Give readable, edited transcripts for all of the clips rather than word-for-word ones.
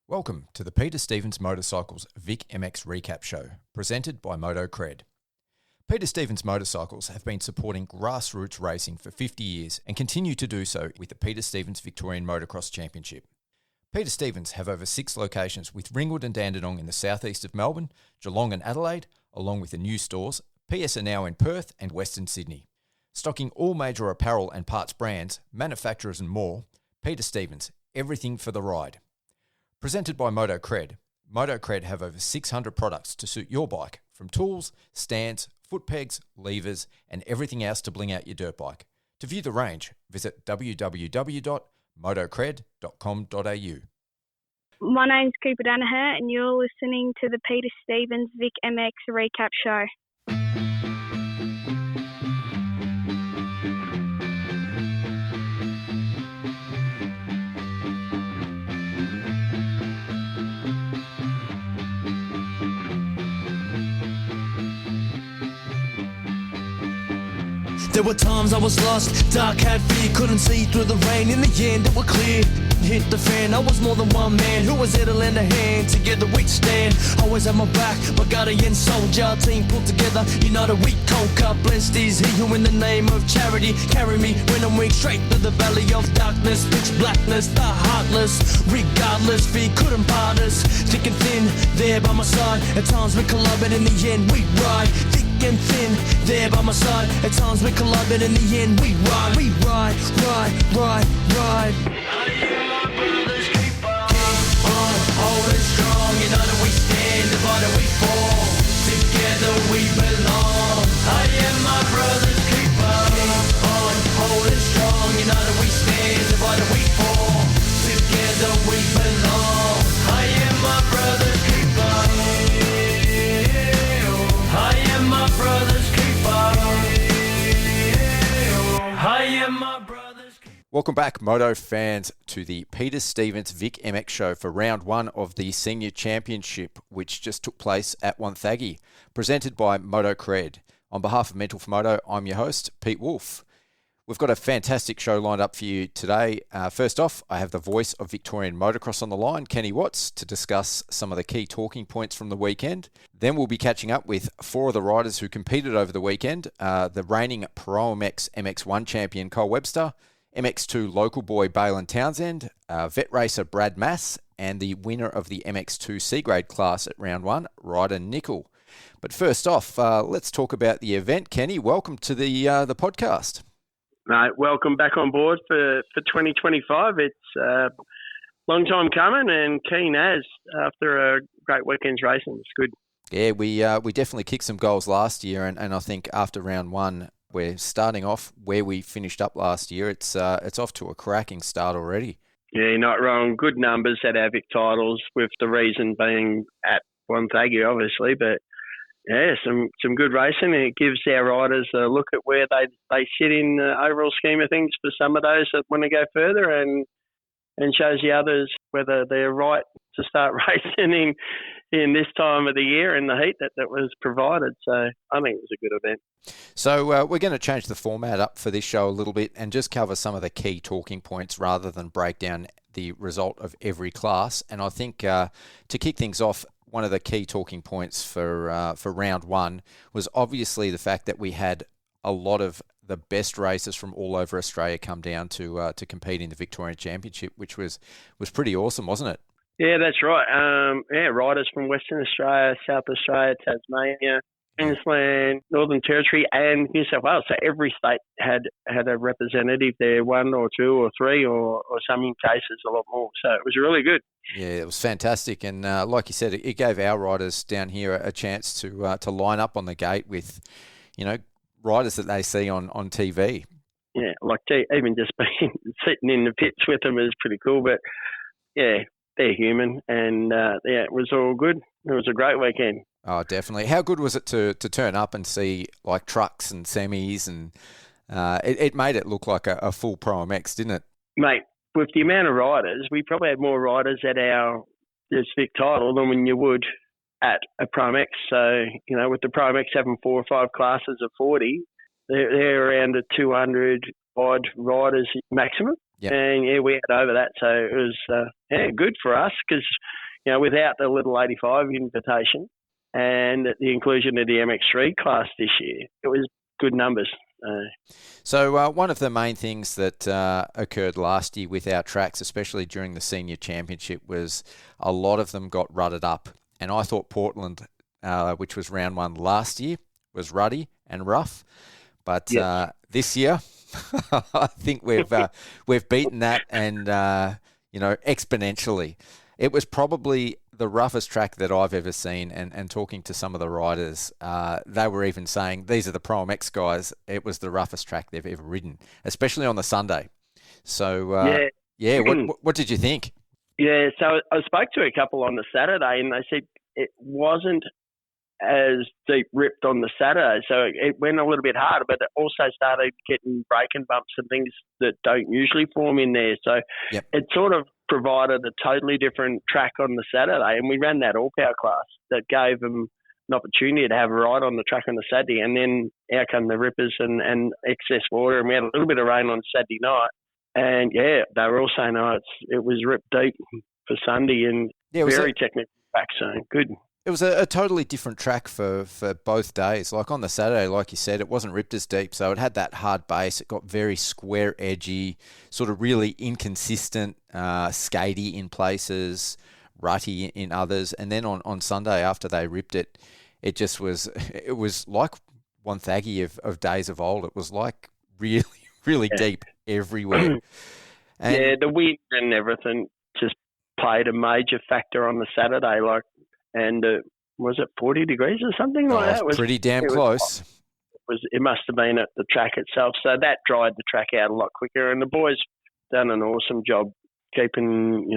Welcome to the Peter Stevens Motorcycles Vic MX Recap Show, presented by MotoCred. Peter Stevens Motorcycles have been supporting grassroots racing for 50 years and continue to do so with the Peter Stevens Victorian Motocross Championship. Peter Stevens have over 6 locations with Ringwood and Dandenong in the southeast of Melbourne, Geelong and Adelaide, along with the new stores. PS are now in Perth and Western Sydney. Stocking all major apparel and parts brands, manufacturers and more, Peter Stevens, everything for the ride. Presented by MotoCred, MotoCred have over 600 products to suit your bike, from tools, stands, foot pegs, levers, and everything else to bling out your dirt bike. To view the range, visit www.motocred.com.au. My name's Cooper Danaher, and you're listening to the Peter Stevens Vic MX Recap Show. There were times I was lost, dark had fear, couldn't see through the rain. In the end it was clear, hit the fan. I was more than one man who was there to lend a hand. Together we stand, always had my back, my guardian soldier. Team pulled together, united we conquer. Blessed is he who in the name of charity carry me when I'm weak, straight through the valley of darkness. Pitch blackness, the heartless, regardless, fear couldn't part us. Thick and thin, there by my side. At times we collide, but in the end we ride. Thick and thin, there by my side. At times we collide, but in the end we ride. We ride, ride, ride, ride. I am my brother's keeper. Keep on holding strong. United we stand, divided we fall. Together we belong. I am my brother's keeper. Keep on holding strong. United we stand, divided we fall. Together we belong. I am my brother's keeper. I am my brother's keeper. I am my brother's keeper. Welcome back, Moto fans, to the Peter Stevens Vic MX Show for round 1 of the Senior Championship, which just took place at Wonthaggi, presented by MotoCred. On behalf of Mental for Moto, I'm your host, Pete Wolf. We've got a fantastic show lined up for you today. First off, I have the voice of Victorian motocross on the line, Kenny Watts, to discuss some of the key talking points from the weekend. Then we'll be catching up with 4 of the riders who competed over the weekend. The reigning ProMX MX1 champion, Cole Webster, MX2 local boy, Baylin Townsend, vet racer Brad Mass, and the winner of the MX2 C-grade class at round 1, Ryder Nicol. But first off, let's talk about the event. Kenny, welcome to the podcast. Welcome back on board for 2025. It's a long time coming and keen as after a great weekend's racing. It's good. Yeah, we definitely kicked some goals last year, and I think after round 1, we're starting off where we finished up last year. It's off to a cracking start already. Yeah, you're not wrong. Good numbers at our Vic titles, with the reason being at Wonthaggi, obviously, but yeah, some good racing. It gives our riders a look at where they sit in the overall scheme of things for some of those that want to go further, and shows the others whether they're right to start racing in this time of the year in the heat that was provided. So I think it was a good event. So we're going to change the format up for this show a little bit and just cover some of the key talking points rather than break down the result of every class. And I think to kick things off, one of the key talking points for round 1 was obviously the fact that we had a lot of the best racers from all over Australia come down to compete in the Victorian Championship, which was pretty awesome, wasn't it? Yeah, that's right. Riders from Western Australia, South Australia, Tasmania, Queensland, Northern Territory, and New South Wales. So every state had a representative there, 1 or 2 or 3 or some in cases a lot more. So it was really good. Yeah, it was fantastic, and like you said, it gave our riders down here a chance to line up on the gate with, riders that they see on TV. Yeah, even just being sitting in the pits with them is pretty cool. But yeah, they're human, and it was all good. It was a great weekend. Oh, definitely. How good was it to turn up and see like trucks and semis, and it made it look like a full ProMX, didn't it? Mate, with the amount of riders, we probably had more riders at our Vic title than when you would at a ProMX. So, with the ProMX having 4 or 5 classes of 40, they're around a 200 odd riders maximum. Yep. And yeah, we had over that, so it was good for us because without the little 85 invitation and the inclusion of the MX3 class this year, it was good numbers. So one of the main things that occurred last year with our tracks, especially during the senior championship, was a lot of them got rutted up. And I thought Portland, which was round 1 last year, was ruddy and rough. But Yes. this year, I think we've beaten that and exponentially. It was probably the roughest track that I've ever seen, and talking to some of the riders, they were even saying, these are the ProMX guys, it was the roughest track they've ever ridden, especially on the Sunday. So, what did you think? Yeah, so I spoke to a couple on the Saturday, and they said it wasn't as deep ripped on the Saturday, so it went a little bit harder, but it also started getting braking bumps and things that don't usually form in there. So It sort of provided a totally different track on the Saturday, and we ran that all-power class that gave them an opportunity to have a ride on the track on the Saturday, and then out come the rippers and excess water, and we had a little bit of rain on Saturday night, and they were all saying, it was ripped deep for Sunday, and very technical track, so good. It was a totally different track for both days. Like on the Saturday, like you said, it wasn't ripped as deep, so it had that hard base. It got very square edgy, sort of really inconsistent, skatey in places, rutty in others. And then on Sunday, after they ripped it, it was like Wonthaggi of days of old. It was like really, really deep everywhere. And the wind and everything just played a major factor on the Saturday, and was it 40 degrees or something like that? It was pretty damn close. It must have been at the track itself. So that dried the track out a lot quicker. And the boys done an awesome job keeping,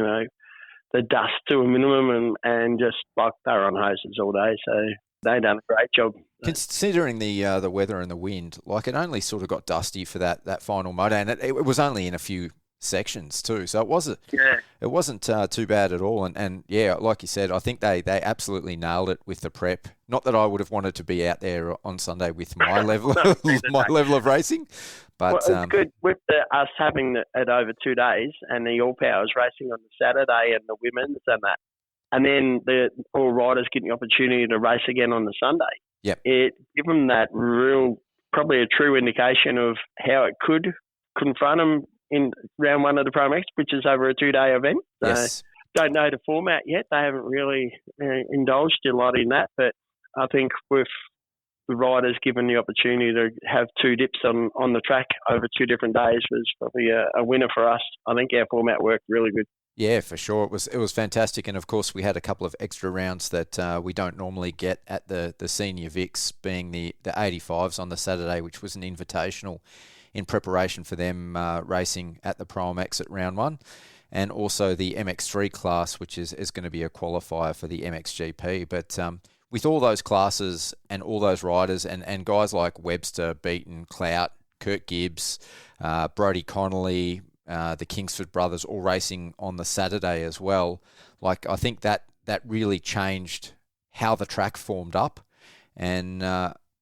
the dust to a minimum and just they were on hoses all day. So they done a great job. Considering the weather and the wind, it only sort of got dusty for that final moto, and it was only in a few sections too, so it wasn't too bad at all, and like you said, I think they absolutely nailed it with the prep. Not that I would have wanted to be out there on Sunday with my level of racing, but it's good with us having it over 2 days and the all powers racing on the Saturday and the women's and that, and then the all riders getting the opportunity to race again on the Sunday. It give them that probably a true indication of how it could confront them in round 1 of the ProMX, which is over a 2-day event. So yes. Don't know the format yet. They haven't really indulged a lot in that, but I think with the riders given the opportunity to have 2 dips on the track over 2 different days was probably a winner for us. I think our format worked really good. Yeah, for sure. It was fantastic. And, of course, we had a couple of extra rounds that we don't normally get at the senior Vics, being the 85s on the Saturday, which was an invitational in preparation for them racing at the ProMX at round 1, and also the MX3 class, which is going to be a qualifier for the MXGP. But with all those classes and all those riders and guys like Webster, Beaton, Clout, Kurt Gibbs, Brodie Connolly, the Kingsford brothers all racing on the Saturday as well, I think that really changed how the track formed up. And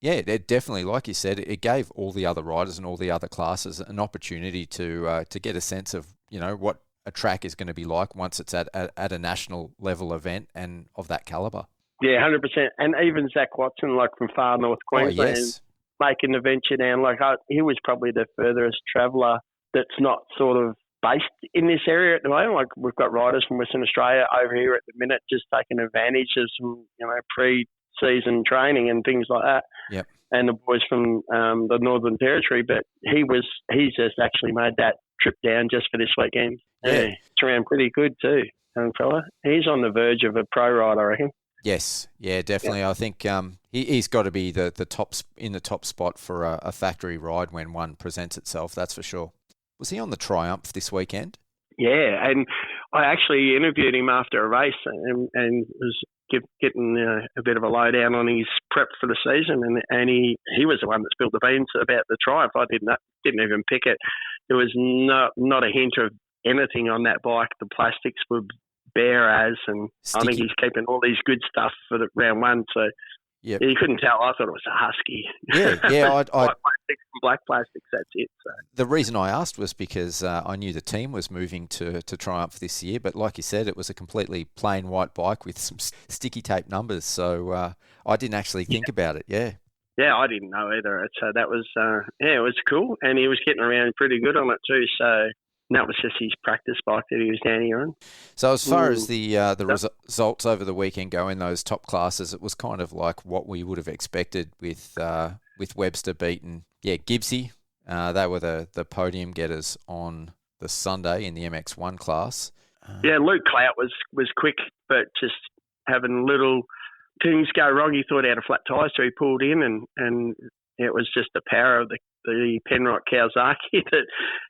it definitely, like you said, it gave all the other riders and all the other classes an opportunity to get a sense of what a track is going to be like once it's at a national level event and of that caliber. Yeah, 100%. And even Zach Watson, from far north Queensland, making the venture down. He was probably the furthest traveller that's not sort of based in this area at the moment. We've got riders from Western Australia over here at the minute, just taking advantage of some pre-season training and things like that. Yep. And the boys from the Northern Territory, but he's just actually made that trip down just for this weekend. Yeah. It's around pretty good too, young fella. He's on the verge of a pro ride, I reckon. Yes, yeah, definitely. Yeah. I think he's got to be the top spot for a factory ride when one presents itself. That's for sure. Was he on the Triumph this weekend? Yeah, and I actually interviewed him after a race and was getting a bit of a lowdown on his prep for the season, and he was the one that spilled the beans about the Triumph. I didn't even pick it. There was not a hint of anything on that bike. The plastics were bare as, and sticky. I think he's keeping all these good stuff for the round 1. So you couldn't tell. I thought it was a Husky. Yeah. plastics and black plastics, that's it. So. The reason I asked was because I knew the team was moving to Triumph this year, but like you said, it was a completely plain white bike with some sticky tape numbers, so I didn't actually think about it, yeah. Yeah, I didn't know either. So that was, it was cool. And he was getting around pretty good on it too. So that was just his practice bike that he was down here on. So as far as the results over the weekend go in those top classes, it was kind of like what we would have expected with Webster beaten, Gibbsy. They were the podium getters on the Sunday in the MX1 class. Luke Clout was quick, but just having little things go wrong. He thought he had a flat tyre, so he pulled in, and it was just the power of the Penrite Kawasaki that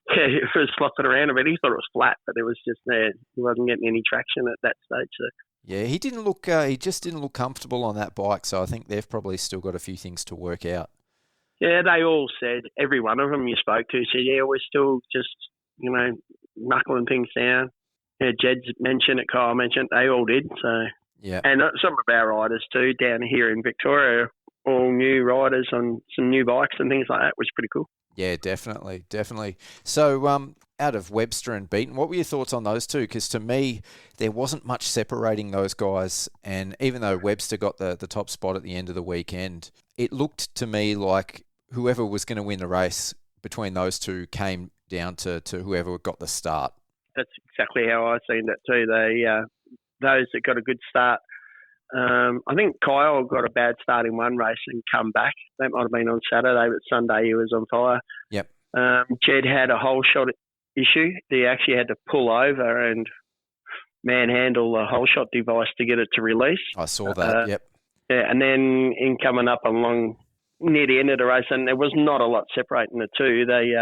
it was flopping around a bit. He thought it was flat, but it was just there. He wasn't getting any traction at that stage. So. Yeah, he didn't look. He just didn't look comfortable on that bike. So I think they've probably still got a few things to work out. Yeah, they all said, every one of them you spoke to said, we're still just, knuckling things down. Yeah, Jed's mentioned it, Kyle mentioned it, they all did. So. Yeah. And some of our riders too down here in Victoria, all new riders on some new bikes and things like that, was pretty cool. Yeah, definitely. So out of Webster and Beaton, what were your thoughts on those two? Because to me, there wasn't much separating those guys. And even though Webster got the top spot at the end of the weekend, it looked to me like whoever was going to win the race between those two came down to whoever got the start. That's exactly how I seen that too. They those that got a good start. I think Kyle got a bad start in one race and come back. That might have been on Saturday, but Sunday he was on fire. Yep. Jed had a whole shot issue. He actually had to pull over and manhandle the whole shot device to get it to release. I saw that, yep. Yeah, and then in coming up along near the end of the race, and there was not a lot separating the two. They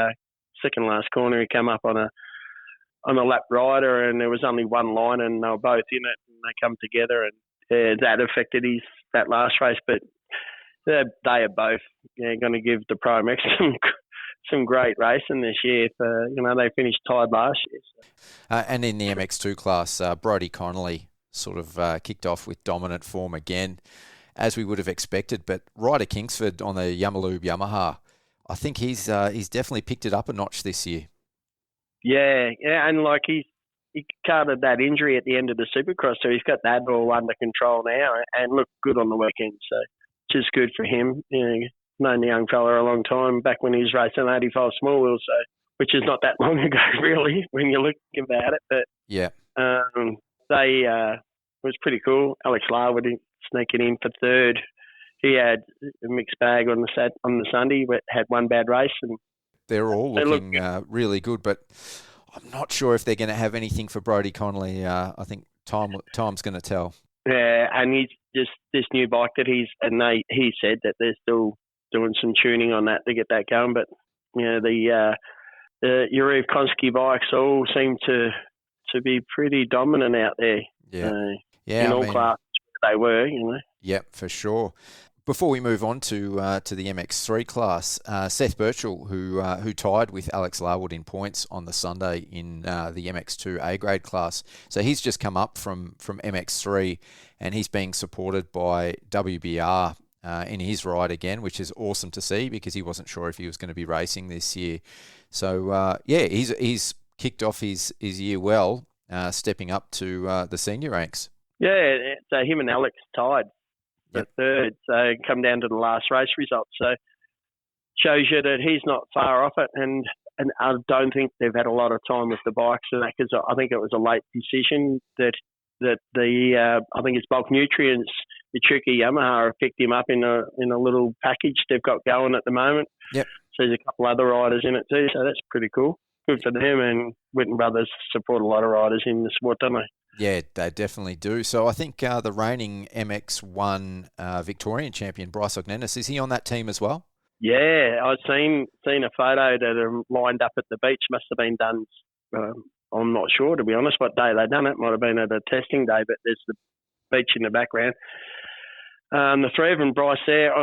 second last corner, he came up on a lap rider, and there was only one line, and they were both in it, and they come together, and that affected that last race. But they are both going to give the ProMX some great racing this year. They finished tied last year. So. And in the MX2 class, Brodie Connolly sort of kicked off with dominant form again, as we would have expected. But Ryder Kingsford on the Yamaloob Yamaha, I think he's definitely picked it up a notch this year. Yeah, and like he covered that injury at the end of the Supercross, so he's got that all under control now and looked good on the weekend. So just good for him. Known the young fella a long time, back when he was racing 85 small wheels, so which is not that long ago really when you look about it. But yeah, they was pretty cool. Alex Larwood sneaking in for third. He had a mixed bag on the Sunday, but had one bad race and. They're all looking really good, but I'm not sure if they're going to have anything for Brodie Connolly. I think time's going to tell. Yeah, and he's just this new bike that he said that they're still doing some tuning on that to get that going. But the Yuriv Konski bikes all seem to be pretty dominant out there. Yeah, in all classes they were. Yeah, for sure. Before we move on to the MX3 class, Seth Birchall, who tied with Alex Larwood in points on the Sunday in the MX2 A grade class, so he's just come up from MX3, and he's being supported by WBR in his ride again, which is awesome to see because he wasn't sure if he was going to be racing this year. So he's kicked off his year well, stepping up to the senior ranks. Yeah, so him and Alex tied. The third, so come down to the last race results. So shows you that he's not far off it, and I don't think they've had a lot of time with the bikes and that, because I think it was a late decision that I think it's Bulk Nutrients, the tricky Yamaha, have picked him up in a little package they've got going at the moment. Yep. So there's a couple other riders in it too, so that's pretty cool. Good for them, and Whitten Brothers support a lot of riders in the sport, don't they? Yeah, they definitely do. So I think the reigning MX1 Victorian champion, Bryce Ognenis, is he on that team as well? Yeah, I've seen a photo that are lined up at the beach. Must have been done, I'm not sure, to be honest, what day they done it. Might have been at a testing day, but there's the beach in the background. The three of them, Bryce there,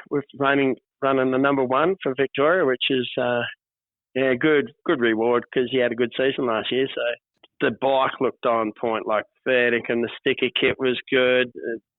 with running the number one for Victoria, which is good reward because he had a good season last year, so... The bike looked on point like Ferdic, and the sticker kit was good.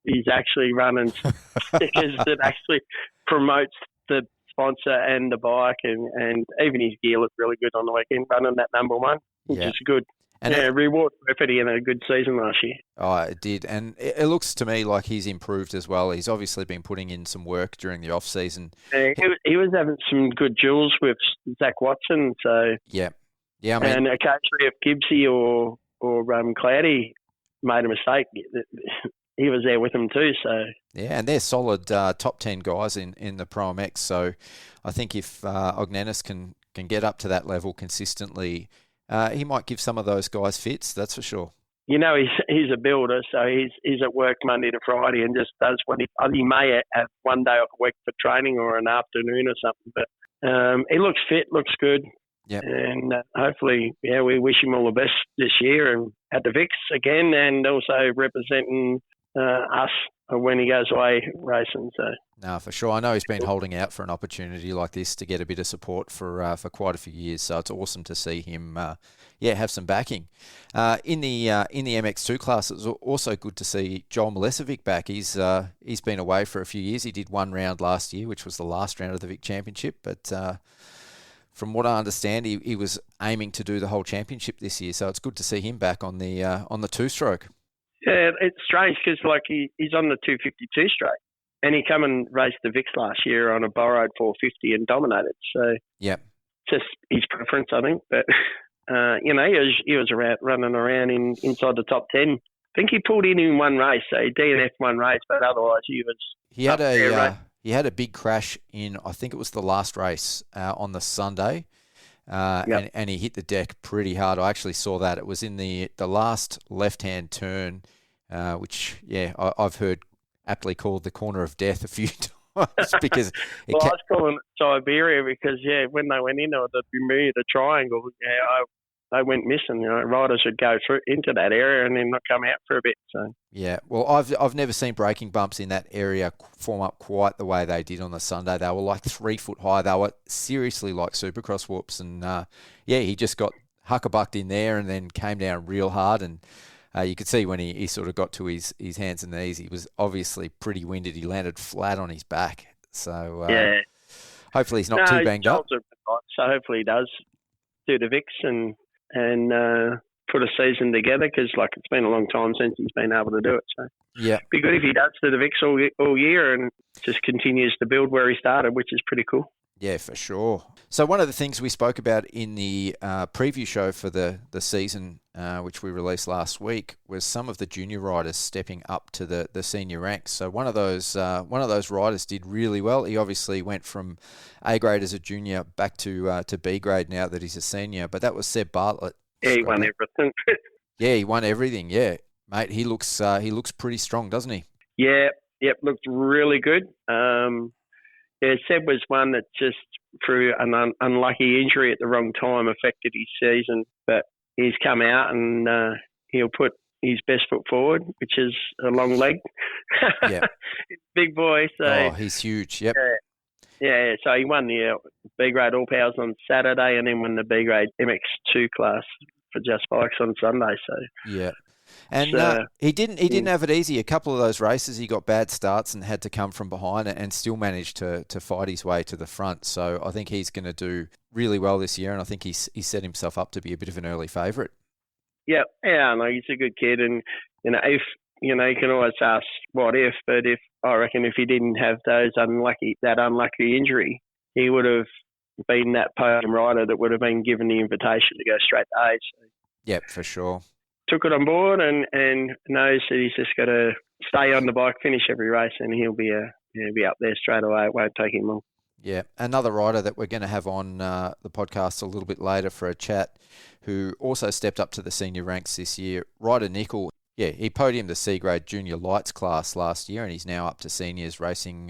He's actually running stickers that actually promotes the sponsor and the bike, and even his gear looked really good on the weekend, running that number one, which is good. And reward for effort. He had a good season last year. Oh, it did. And it looks to me like he's improved as well. He's obviously been putting in some work during the off-season. He was having some good duels with Zach Watson. So yeah. I mean, and occasionally if Gibbsy or Cloudy made a mistake, he was there with them too. So yeah, and they're solid top 10 guys in the ProMX. So I think if Ognenis can get up to that level consistently, he might give some of those guys fits, that's for sure. You know, he's a builder, so he's at work Monday to Friday and just does what he may have one day off a week for training or an afternoon or something. But he looks fit, looks good. Yep. And hopefully, we wish him all the best this year and at the Vics again, and also representing us when he goes away racing. So. No, for sure. I know he's been holding out for an opportunity like this to get a bit of support for quite a few years. So it's awesome to see him, have some backing. In the MX2 class, it was also good to see Joel Milesevic back. He's been away for a few years. He did one round last year, which was the last round of the Vic Championship. But from what I understand, he was aiming to do the whole championship this year. So it's good to see him back on the two-stroke. Yeah, it's strange because he's on the 252 straight. And he come and raced the Vics last year on a borrowed 450 and dominated. So yeah, just his preference, I think. But he was around running around inside the top 10. I think he pulled in one race, so he DNF one race, but otherwise he was. He had a big crash in, I think it was the last race on the Sunday, and he hit the deck pretty hard. I actually saw that. It was in the last left-hand turn, which I've heard aptly called the corner of death a few times because I was calling it Siberia because when they went into the Bermuda Triangle, they went missing. Riders would go through into that area and then not come out for a bit. So well, I've never seen braking bumps in that area form up quite the way they did on the Sunday. They were like 3 foot high. They were seriously like Supercross whoops, and he just got huckabucked in there and then came down real hard. And you could see when he sort of got to his hands and knees, he was obviously pretty winded. He landed flat on his back. So hopefully he's not too banged up. So hopefully he does do the Vics and put a season together because it's been a long time since he's been able to do it. So be good if he does do the Vics all year and just continues to build where he started, which is pretty cool. Yeah, for sure. So one of the things we spoke about in the preview show for the season, which we released last week, was some of the junior riders stepping up to the senior ranks. So one of those riders did really well. He obviously went from A grade as a junior back to B grade now that he's a senior. But that was Seb Bartlett. Yeah, he won everything. Yeah, he won everything. Yeah, mate, he looks pretty strong, doesn't he? Yeah, looked really good. Seb was one that just through an unlucky injury at the wrong time affected his season, but he's come out and he'll put his best foot forward, which is a long leg. Yeah, big boy. So he's huge. Yep. Yeah. So he won the B grade All Powers on Saturday, and then won the B grade MX2 class for Just Bikes on Sunday. So yeah. And he didn't have it easy. A couple of those races, he got bad starts and had to come from behind and still managed to fight his way to the front. So I think he's going to do really well this year, and I think he's set himself up to be a bit of an early favourite. Yeah, no, he's a good kid, and if you can always ask what if, but I reckon if he didn't have that unlucky injury, he would have been that podium rider that would have been given the invitation to go straight to A. So. Yep, for sure. Took it on board and knows that he's just got to stay on the bike, finish every race, and he'll be up there straight away. It won't take him long. Yeah, another rider that we're going to have on the podcast a little bit later for a chat, who also stepped up to the senior ranks this year, Ryder Nicol. Yeah, he podiumed the C-grade junior lights class last year, and he's now up to seniors racing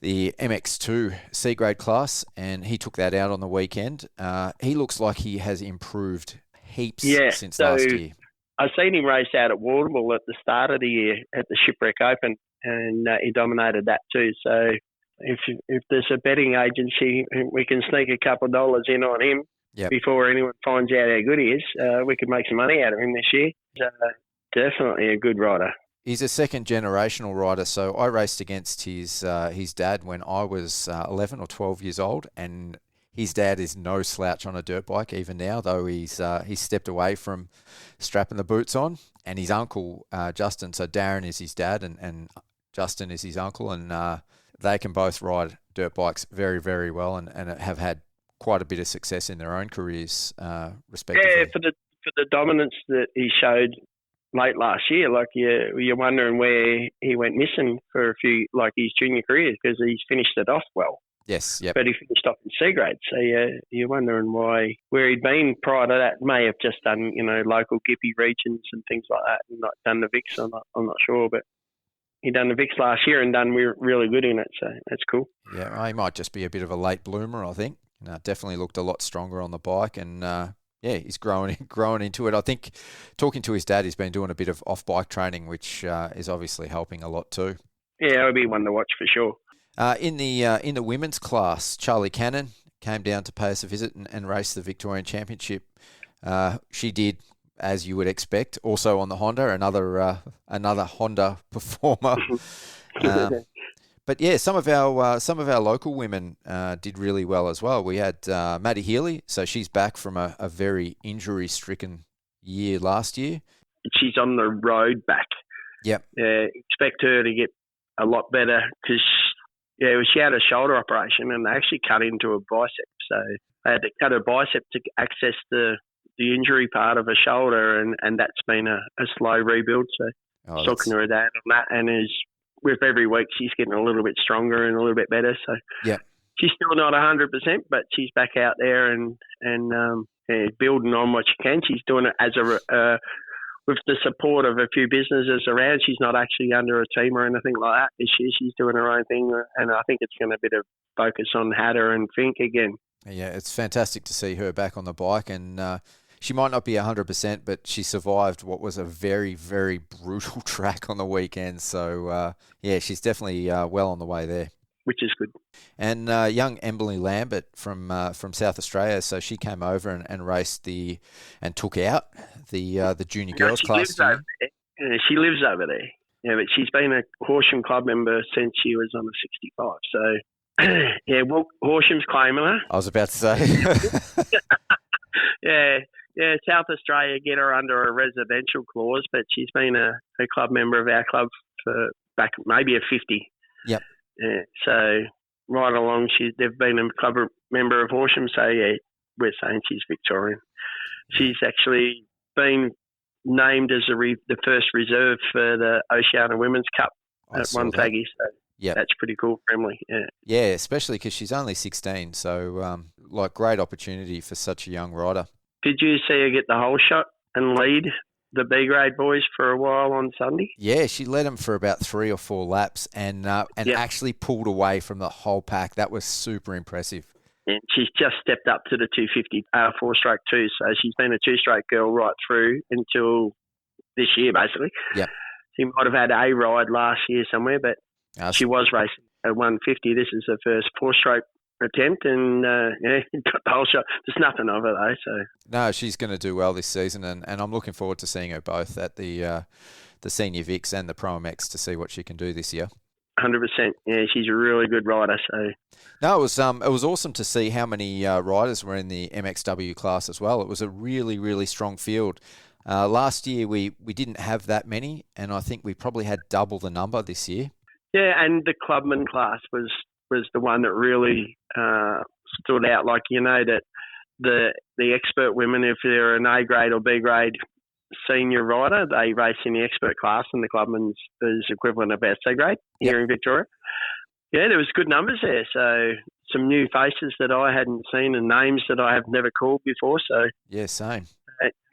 the MX2 C-grade class, and he took that out on the weekend. He looks like he has improved heaps since last year. I've seen him race out at Warrnambool at the start of the year at the Shipwreck Open, and he dominated that too. So if there's a betting agency, we can sneak a couple of dollars in on him before anyone finds out how good he is. We could make some money out of him this year. He's definitely a good rider. He's a second generational rider. So I raced against his dad when I was 11 or 12 years old, and his dad is no slouch on a dirt bike even now, though he's stepped away from strapping the boots on. And his uncle, Justin, so Darren is his dad and Justin is his uncle, and they can both ride dirt bikes very, very well and have had quite a bit of success in their own careers, respectively. Yeah, for the dominance that he showed late last year, like you're wondering where he went missing for a few, like his junior career, because he's finished it off well. Yes, yep. But he finished off in C grade, so you're wondering where he'd been prior to that. May have just done local Gippy regions and things like that, and not done the Vics. I'm not sure, but he done the Vics last year and done really good in it, so that's cool. Yeah, he might just be a bit of a late bloomer, I think. Definitely looked a lot stronger on the bike, and he's growing into it. I think talking to his dad, he's been doing a bit of off-bike training, which is obviously helping a lot too. Yeah, it would be one to watch for sure. In the women's class, Charlie Cannon came down to pay us a visit and race the Victorian Championship. She did, as you would expect, also on the Honda, another Honda performer. But yeah, some of our local women did really well as well. We had Maddie Healy, so she's back from a very injury-stricken year last year. She's on the road back. Yep. Expect her to get a lot better because she had a shoulder operation and they actually cut into her bicep. So they had to cut her bicep to access the injury part of her shoulder, and that's been a slow rebuild. So talking to her dad on that, and with every week she's getting a little bit stronger and a little bit better. So she's still not 100%, but she's back out there and building on what she can. She's doing it as with the support of a few businesses around. She's not actually under a team or anything like that this year. She's doing her own thing, and I think it's going to be a focus on Hatter and Fink again. Yeah, it's fantastic to see her back on the bike, and she might not be 100%, but she survived what was a very, very brutal track on the weekend. So, she's definitely well on the way there. Which is good. And young Emily Lambert from South Australia, so she came over and raced and took out the junior girls class. She lives over there. Yeah, but she's been a Horsham club member since she was on the 65. So, Horsham's claiming her. I was about to say. Yeah, South Australia get her under a residential clause, but she's been a club member of our club for back maybe a 50. Yep. Yeah, so right along, they've been a club member of Horsham, so we're saying she's Victorian. She's actually been named as the first reserve for the Oceania Women's Cup at Wonthaggi, so that's pretty cool for Emily. Yeah, especially because she's only 16, so great opportunity for such a young rider. Did you see her get the whole shot and lead the B-grade boys for a while on Sunday? Yeah, she led them for about 3 or 4 laps and actually pulled away from the whole pack. That was super impressive. And she's just stepped up to the 250 4-stroke 2, so she's been a 2-stroke girl right through until this year, basically. Yeah. She might have had a ride last year somewhere, but she was racing at 150. This is her first 4-stroke attempt, and got the whole shot. There's nothing of her though. So no, she's going to do well this season, and I'm looking forward to seeing her both at the senior Vics and the ProMX to see what she can do this year. 100%. Yeah, she's a really good rider. So no, it was awesome to see how many riders were in the MXW class as well. It was a really, really strong field. Last year we didn't have that many, and I think we probably had double the number this year. Yeah, and the clubman class was the one that really stood out. Like, that the expert women, if they're an A grade or B grade senior rider, they race in the expert class, and the clubman's is equivalent of our C grade here in Victoria. Yeah, there was good numbers there. So some new faces that I hadn't seen and names that I have never called before. So yeah, same.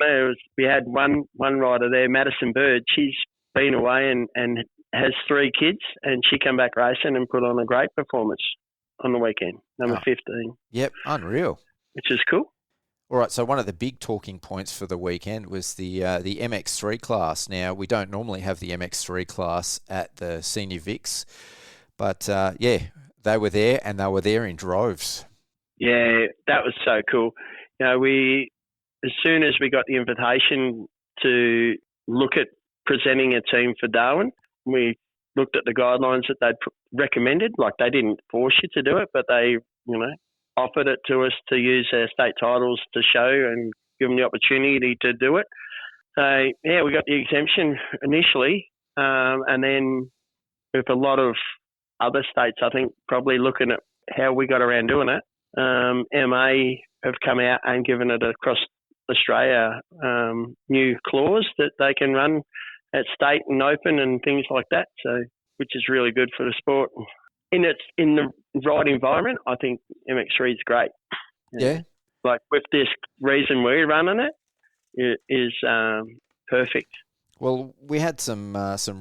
We had one rider there, Madison Bird. She's been away and has 3 kids, and she came back racing and put on a great performance on the weekend, number 15. Yep, unreal. Which is cool. All right, so one of the big talking points for the weekend was the MX3 class. Now, we don't normally have the MX3 class at the Senior Vics, but they were there, and they were there in droves. Yeah, that was so cool. As soon as we got the invitation to look at presenting a team for Darwin. We looked at the guidelines that they'd recommended. Like, they didn't force you to do it, but they, offered it to us to use our state titles to show and give them the opportunity to do it. So, yeah, we got the exemption initially, and then with a lot of other states, I think, probably looking at how we got around doing it, MA have come out and given it across Australia new clause that they can run at state and open and things like that. So, which is really good for the sport. In the right environment, I think MX3 is great. Yeah. Like, with this reason we're running it is perfect. Well, we had some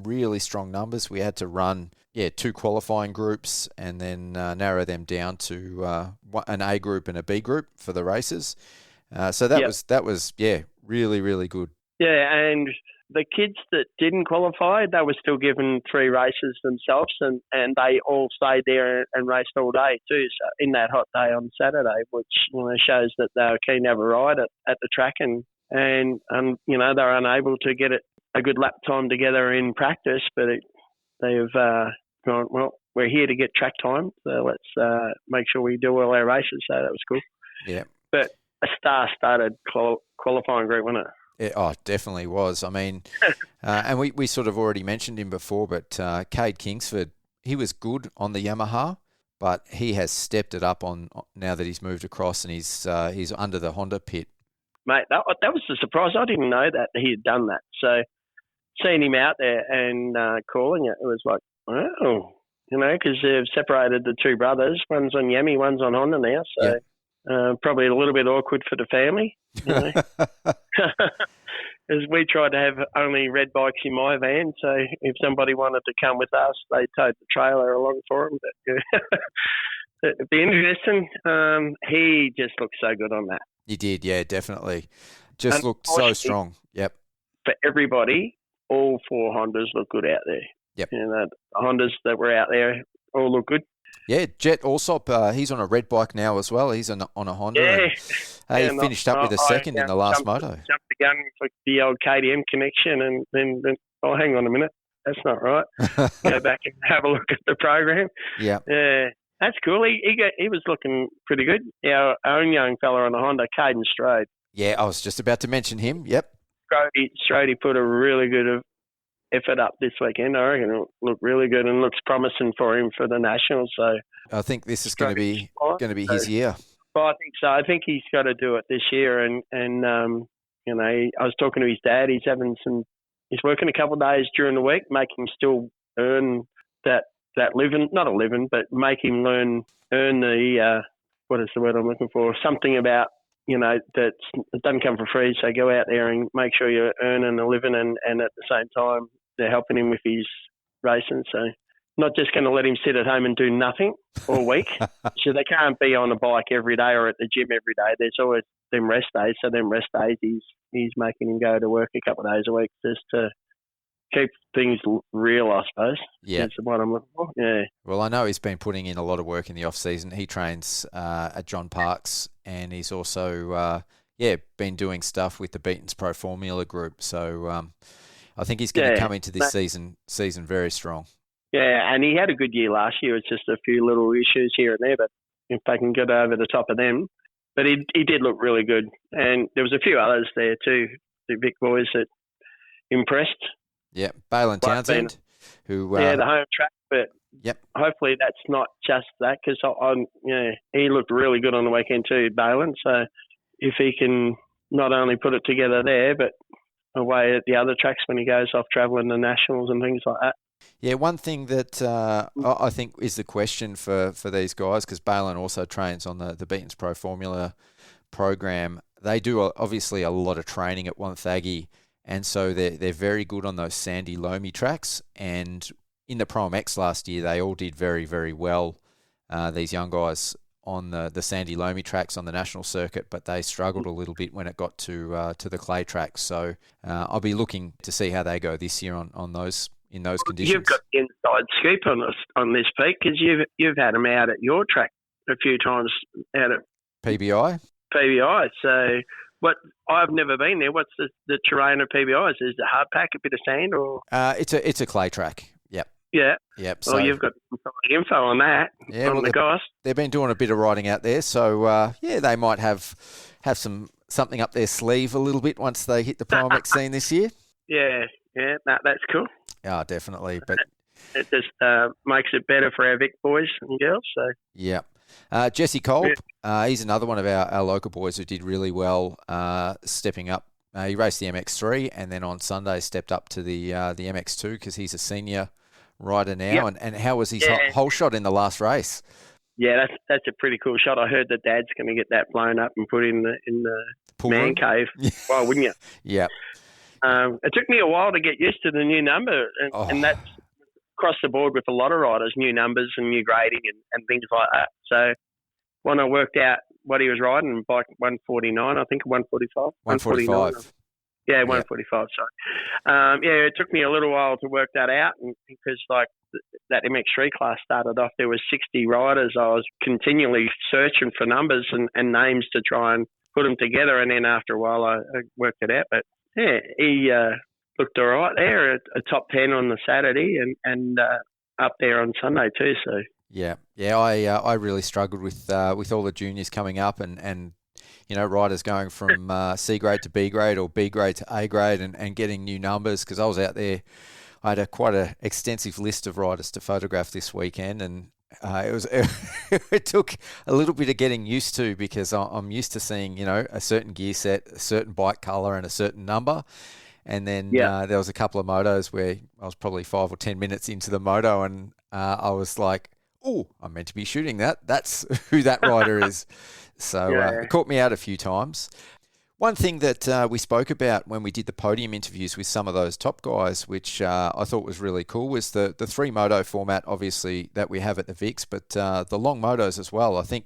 really strong numbers. We had to run 2 qualifying groups and then narrow them down to an A group and a B group for the races. So that was really, really good. Yeah, and the kids that didn't qualify, they were still given 3 races themselves, and they all stayed there and raced all day too. So in that hot day on Saturday, which shows that they were keen to have a ride at the track, and they're unable to get a good lap time together in practice, but they've gone, well, we're here to get track time, so let's make sure we do all our races. So that was cool. Yeah. But a star-started qualifying group, wasn't it? It definitely was. I mean, and we sort of already mentioned him before, but Cade Kingsford, he was good on the Yamaha, but he has stepped it up on now that he's moved across and he's under the Honda pit. Mate, that was a surprise. I didn't know that he had done that. So seeing him out there and calling it was like, wow, because they've separated the 2 brothers. One's on Yami, one's on Honda now. So probably a little bit awkward for the family. As we tried to have only red bikes in my van, so if somebody wanted to come with us, they towed the trailer along for them. But it'd be interesting. He just looked so good on that. He did, yeah, definitely. Just looked so strong. Yep. For everybody, all 4 Hondas look good out there. Yep. The Hondas that were out there all look good. Yeah, Jet Alsop, he's on a red bike now as well. He's on a Honda. Yeah. He finished up with a second in the last moto. Jumped the gun for the old KTM connection, and then hang on a minute, that's not right. Go back and have a look at the program. Yeah. Yeah, that's cool. He was looking pretty good. Our own young fella on the Honda, Caden Strode. Yeah, I was just about to mention him. Yep. Strode put a really good effort up this weekend. I reckon it'll look really good and looks promising for him for the Nationals. So I think this is going to be his year. Well, I think so. I think he's got to do it this year. And I was talking to his dad. He's working a couple of days during the week, make him still earn that living, not a living, but make him earn the what is the word I'm looking for? Something about that it doesn't come for free. So go out there and make sure you're earning a living, and at the same time they're helping him with his racing. So not just going to let him sit at home and do nothing all week. So they can't be on a bike every day or at the gym every day. There's always them rest days. So them rest days, he's making him go to work a couple of days a week just to keep things real, I suppose. Yeah. That's what I'm looking for. Yeah. Well, I know he's been putting in a lot of work in the off-season. He trains at John Parks, and he's also been doing stuff with the Beaton's Pro Formula group. So I think he's going to come into this season very strong. Yeah, and he had a good year last year. It's just a few little issues here and there, but if they can get over the top of them. But he did look really good. And there was a few others there too, the Vic boys that impressed. Yeah, Baylin Townsend, who the home track, but hopefully that's not just that, because he looked really good on the weekend too, Baylin. So if he can not only put it together there, but away at the other tracks when he goes off travelling the Nationals and things like that. Yeah, one thing that I think is the question for these guys, because Baylin also trains on the Beaton's Pro Formula program. They do obviously a lot of training at Wonthaggi, and so they're very good on those sandy, loamy tracks. And in the ProMX last year, they all did very, very well, these young guys, on the sandy, loamy tracks on the national circuit, but they struggled a little bit when it got to the clay tracks. So I'll be looking to see how they go this year on those in those conditions. You've got the inside scoop on this, Pete, because you've had them out at your track a few times out at PBI. So What I've never been there. What's the terrain of PBIs? Is it hard pack, a bit of sand, or? It's a clay track. Yep. Yeah. Yep. Well, you've got some info on that. Yeah. On the guys. They've been doing a bit of riding out there, so they might have something up their sleeve a little bit once they hit the ProMX scene this year. Yeah. No, that's cool. Yeah, definitely. But it just makes it better for our Vic boys and girls. So. Yeah. Jesse Kolb, he's another one of our local boys who did really well stepping up. He raced the MX3 and then on Sunday stepped up to the MX2 because he's a senior rider now. Yep. And how was his whole shot in the last race? Yeah, that's a pretty cool shot. I heard that Dad's going to get that blown up and put in the Pool man room? cave. Why wouldn't you? Yeah. It took me a while to get used to the new number, and that's across the board with a lot of riders, new numbers and new grading and things like that. So when I worked out what he was riding, bike 149, I think 145. 145. Yeah, 145, sorry. It took me a little while to work that out because that MX3 class started off, there was 60 riders. I was continually searching for numbers and names to try and put them together, and then after a while I worked it out. But yeah, he looked all right there, a top 10 on the Saturday and up there on Sunday too. So Yeah. I really struggled with all the juniors coming up and riders going from C grade to B grade or B grade to A grade and getting new numbers because I was out there. I had quite an extensive list of riders to photograph this weekend, and it took a little bit of getting used to because I'm used to seeing a certain gear set, a certain bike color, and a certain number. And then there was a couple of motos where I was probably 5 or 10 minutes into the moto, and I was like, "Oh, I'm meant to be shooting that. That's who that rider is." So it caught me out a few times. One thing that we spoke about when we did the podium interviews with some of those top guys, which I thought was really cool, was the 3-moto format, obviously, that we have at the VIX, but the long motos as well. I think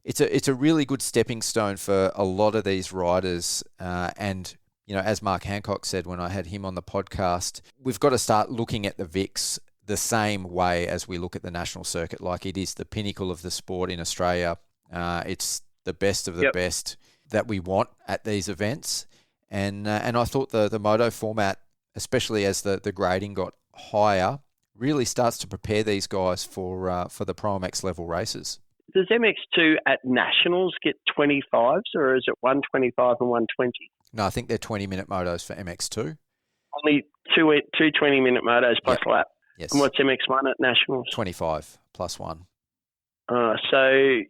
it's a really good stepping stone for a lot of these riders. And, as Mark Hancock said when I had him on the podcast, we've got to start looking at the VIX the same way as we look at the national circuit. Like, it is the pinnacle of the sport in Australia. It's the best of the best that we want at these events, and I thought the moto format, especially as the grading got higher, really starts to prepare these guys for the ProMX level races. Does MX2 at Nationals get 25s, or is it 125 and 120? No, I think they're 20-minute motos for MX2. Only two 20-minute motos plus lap. Yes. And what's MX1 at Nationals? 25 plus 1. So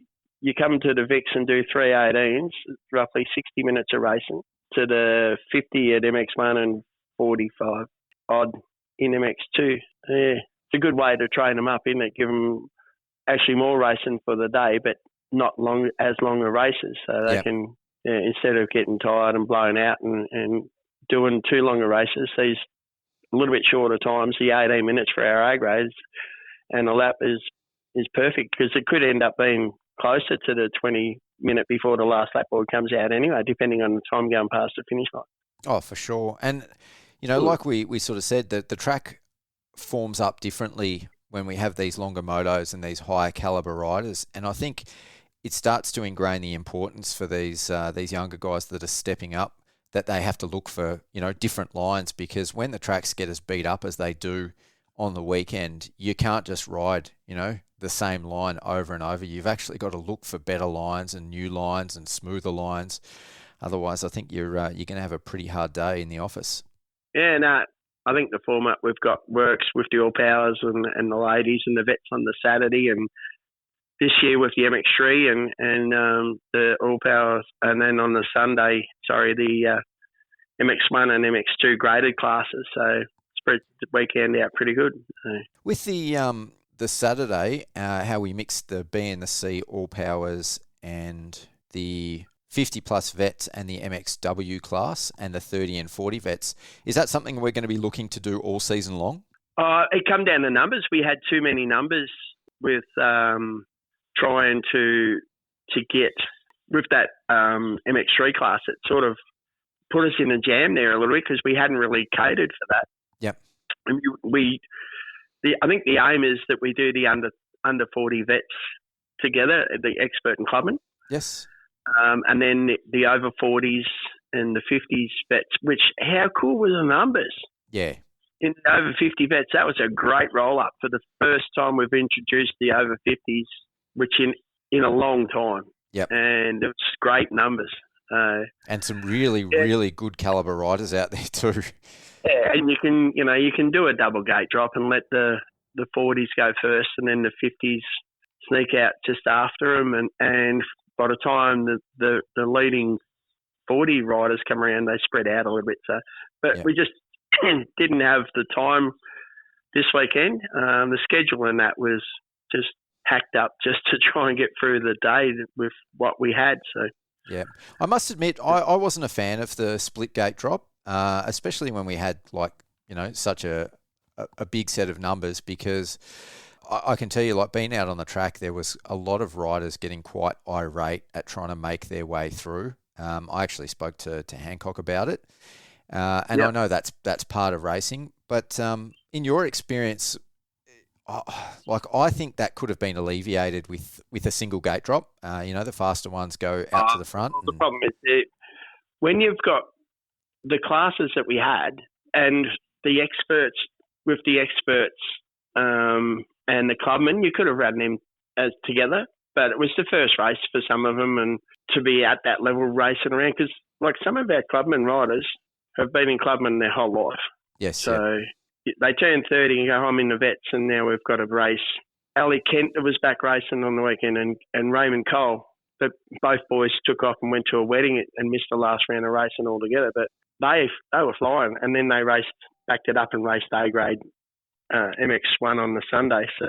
you come to the VIX and do 318s, roughly 60 minutes of racing, to the 50 at MX1 and 45 odd in MX2. Yeah, it's a good way to train them up, isn't it? Give them actually more racing for the day, but not as longer races. So they can, instead of getting tired and blown out and doing too longer races, these a little bit shorter times, the 18 minutes for our A grades, and a lap is perfect because it could end up being closer to the 20-minute before the last lap board comes out anyway, depending on the time going past the finish line. Oh, for sure. And, like we sort of said, that the track forms up differently when we have these longer motos and these higher caliber riders. And I think it starts to ingrain the importance for these younger guys that are stepping up, that they have to look for, different lines, because when the tracks get as beat up as they do on the weekend, you can't just ride, the same line over and over. You've actually got to look for better lines and new lines and smoother lines. Otherwise, I think you're going to have a pretty hard day in the office. Yeah, no, I think the format we've got works with the All Powers and the ladies and the vets on the Saturday, and this year with the MX3 and the All Powers, and then on the Sunday, the MX1 and MX2 graded classes. So spread the weekend out pretty good. So. With the Saturday, how we mixed the B and the C All Powers and the 50-plus vets and the MXW class and the 30 and 40 vets, is that something we're going to be looking to do all season long? It come down to numbers. We had too many numbers with trying to get with that MX3 class. It sort of put us in a jam there a little bit because we hadn't really catered for that. Yep. And I think the aim is that we do the under 40 vets together, the expert and clubman. Yes. And then the over 40s and the 50s vets, which how cool were the numbers? Yeah. In the over 50 vets, that was a great roll-up for the first time we've introduced the over 50s, which in a long time. Yep. And it was great numbers. And some really good caliber riders out there too. Yeah, and you can do a double gate drop and let the 40s go first, and then the 50s sneak out just after them. And by the time the leading 40 riders come around, they spread out a little bit. So, but we just didn't have the time this weekend. The schedule and that was just hacked up just to try and get through the day with what we had. So. Yeah, I must admit, I wasn't a fan of the split gate drop, especially when we had such a big set of numbers, because I can tell you, being out on the track, there was a lot of riders getting quite irate at trying to make their way through. I actually spoke to Hancock about it, and I know that's part of racing. But in your experience, I think that could have been alleviated with a single gate drop. The faster ones go out to the front. The problem is when you've got the classes that we had and the experts and the clubmen, you could have run them as together, but it was the first race for some of them, and to be at that level racing around, because some of our clubmen riders have been in clubmen their whole life. Yes. So they turn 30 and go, I'm in the vets, and now we've got to race. Ali Kent was back racing on the weekend, and Raymond Cole. But both boys took off and went to a wedding and missed the last round of racing altogether. But they were flying, and then they backed it up and raced A-grade MX1 on the Sunday. So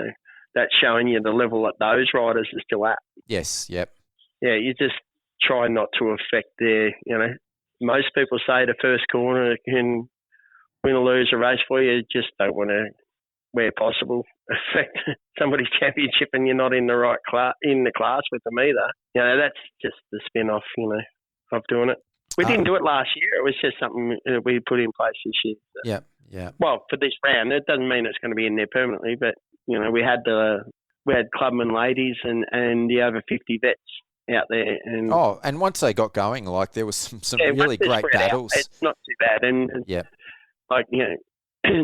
that's showing you the level that those riders are still at. Yes, yep. Yeah, you just try not to affect their, most people say the first corner can win or lose a race for you. Just don't want to, where possible, affect somebody's championship and you're not in the right class with them either. That's just the spin-off, of doing it. We didn't do it last year. It was just something we put in place this year. So. Yeah. Well, for this round, it doesn't mean it's going to be in there permanently, but, we had clubman ladies and the over 50 vets out there. And once they got going, there was some really great battles. It's not too bad. And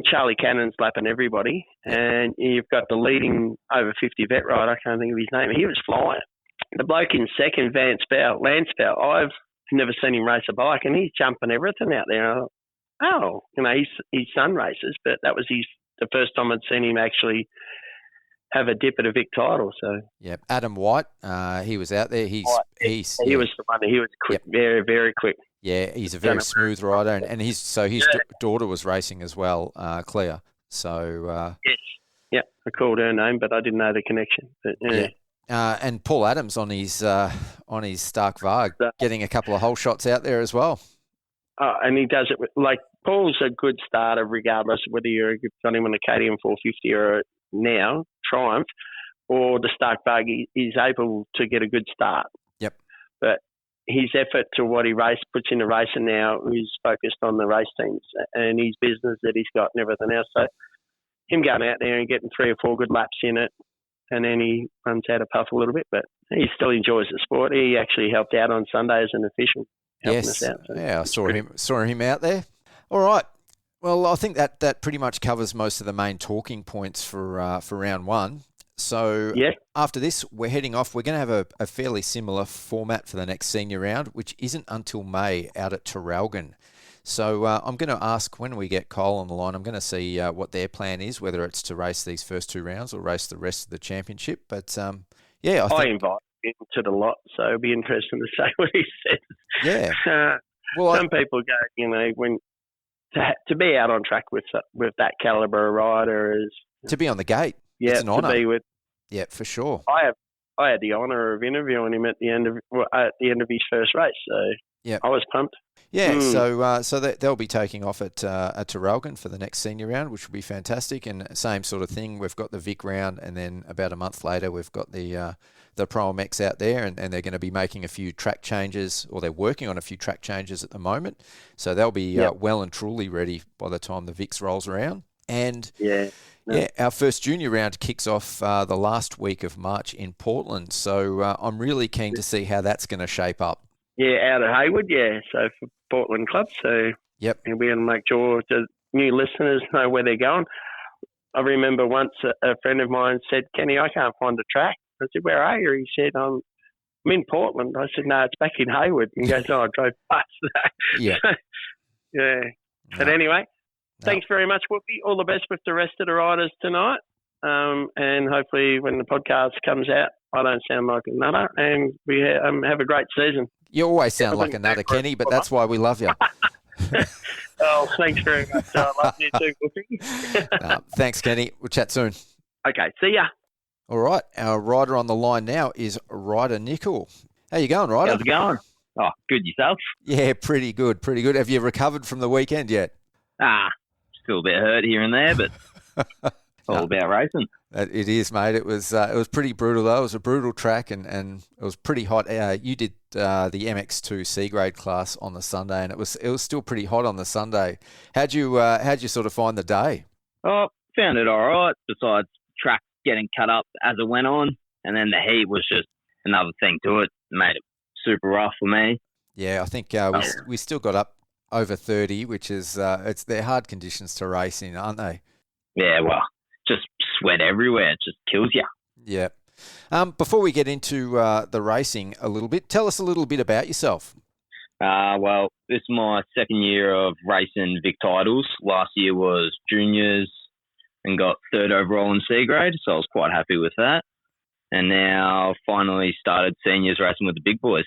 Charlie Cannon's lapping everybody, and you've got the leading over 50 vet rider, I can't think of his name. He was flying. The bloke in second, Lance Bell, I've never seen him race a bike, and he's jumping everything out there. His son races, but that was the first time I'd seen him actually have a dip at a Vic title. So yeah, Adam White, he was out there. He was the one. He was quick, very, very quick. Yeah, he's a very smooth rider, and his daughter was racing as well, Claire. So yes, yeah, I called her name, but I didn't know the connection. But, and Paul Adams on his Stark Varg, getting a couple of hole shots out there as well. And he does it Paul's a good starter, regardless of whether you've got him on a KTM 450 or now Triumph or the Stark Varg. He's able to get a good start. Yep. But his effort to what he puts into racing now is focused on the race teams and his business that he's got and everything else. So him going out there and getting 3 or 4 good laps in it, and then he runs out of puff a little bit, but he still enjoys the sport. He actually helped out on Sunday as an official. Yes, I saw him out there. All right. Well, I think that pretty much covers most of the main talking points for round one. So after this, we're heading off. We're going to have a fairly similar format for the next senior round, which isn't until May out at Traralgon. So I'm going to ask, when we get Cole on the line, I'm going to see what their plan is, whether it's to race these first 2 rounds or race the rest of the championship. But I invite him to the lot, so it'll be interesting to say what he says. Yeah. Some people go, when to be out on track with that caliber of rider is to be on the gate. Yeah, it's an honour. To be with. Yeah, for sure. I had the honour of interviewing him at the end of his first race, so I was pumped. Yeah, so they'll be taking off at Traralgon for the next senior round, which will be fantastic. And same sort of thing, we've got the Vic round, and then about a month later, we've got the ProMX out there, and they're going to be making a few track changes, or they're working on a few track changes at the moment. So they'll be well and truly ready by the time the Vic's rolls around. And Yeah, our first junior round kicks off the last week of March in Portland, so I'm really keen to see how that's going to shape up. Yeah, out at Hayward, yeah. So for Portland Club, so yep, we're going to make sure the new listeners know where they're going. I remember once a friend of mine said, "Kenny, I can't find the track." I said, "Where are you?" He said, "I'm in Portland." I said, "No, it's back in Hayward." And he goes, "Oh, I drove past that." Yeah. Yeah. No. But anyway, thanks very much, Whoopi. All the best with the rest of the riders tonight. And hopefully when the podcast comes out, I don't sound like a nutter, and we have a great season. You always sound like a nutter, Kenny, but that's why we love you. Oh, thanks very much. I love you too, Whoopi. Thanks, Kenny. We'll chat soon. Okay, see ya. All right, our rider on the line now is Ryder Nicol. How you going, Ryder? How's it going? Oh, good. Yourself? Yeah, pretty good, pretty good. Have you recovered from the weekend yet? Still a bit hurt here and there, but all about racing. It is, mate. It was pretty brutal, though. It was a brutal track, and it was pretty hot. You did the MX2 C grade class on the Sunday, and it was still pretty hot on the Sunday. How'd you sort of find the day? Oh, found it all right. Besides track getting cut up as it went on, and then the heat was just another thing to it. Made it super rough for me. Yeah, I think we still got up over 30, which is they're hard conditions to race in, aren't they? Yeah, well, just sweat everywhere. It just kills you. Yeah. Before we get into the racing a little bit, tell us a little bit about yourself. Well, this is my second year of racing Vic titles. Last year was juniors and got third overall in C grade, so I was quite happy with that. And now finally started seniors racing with the big boys.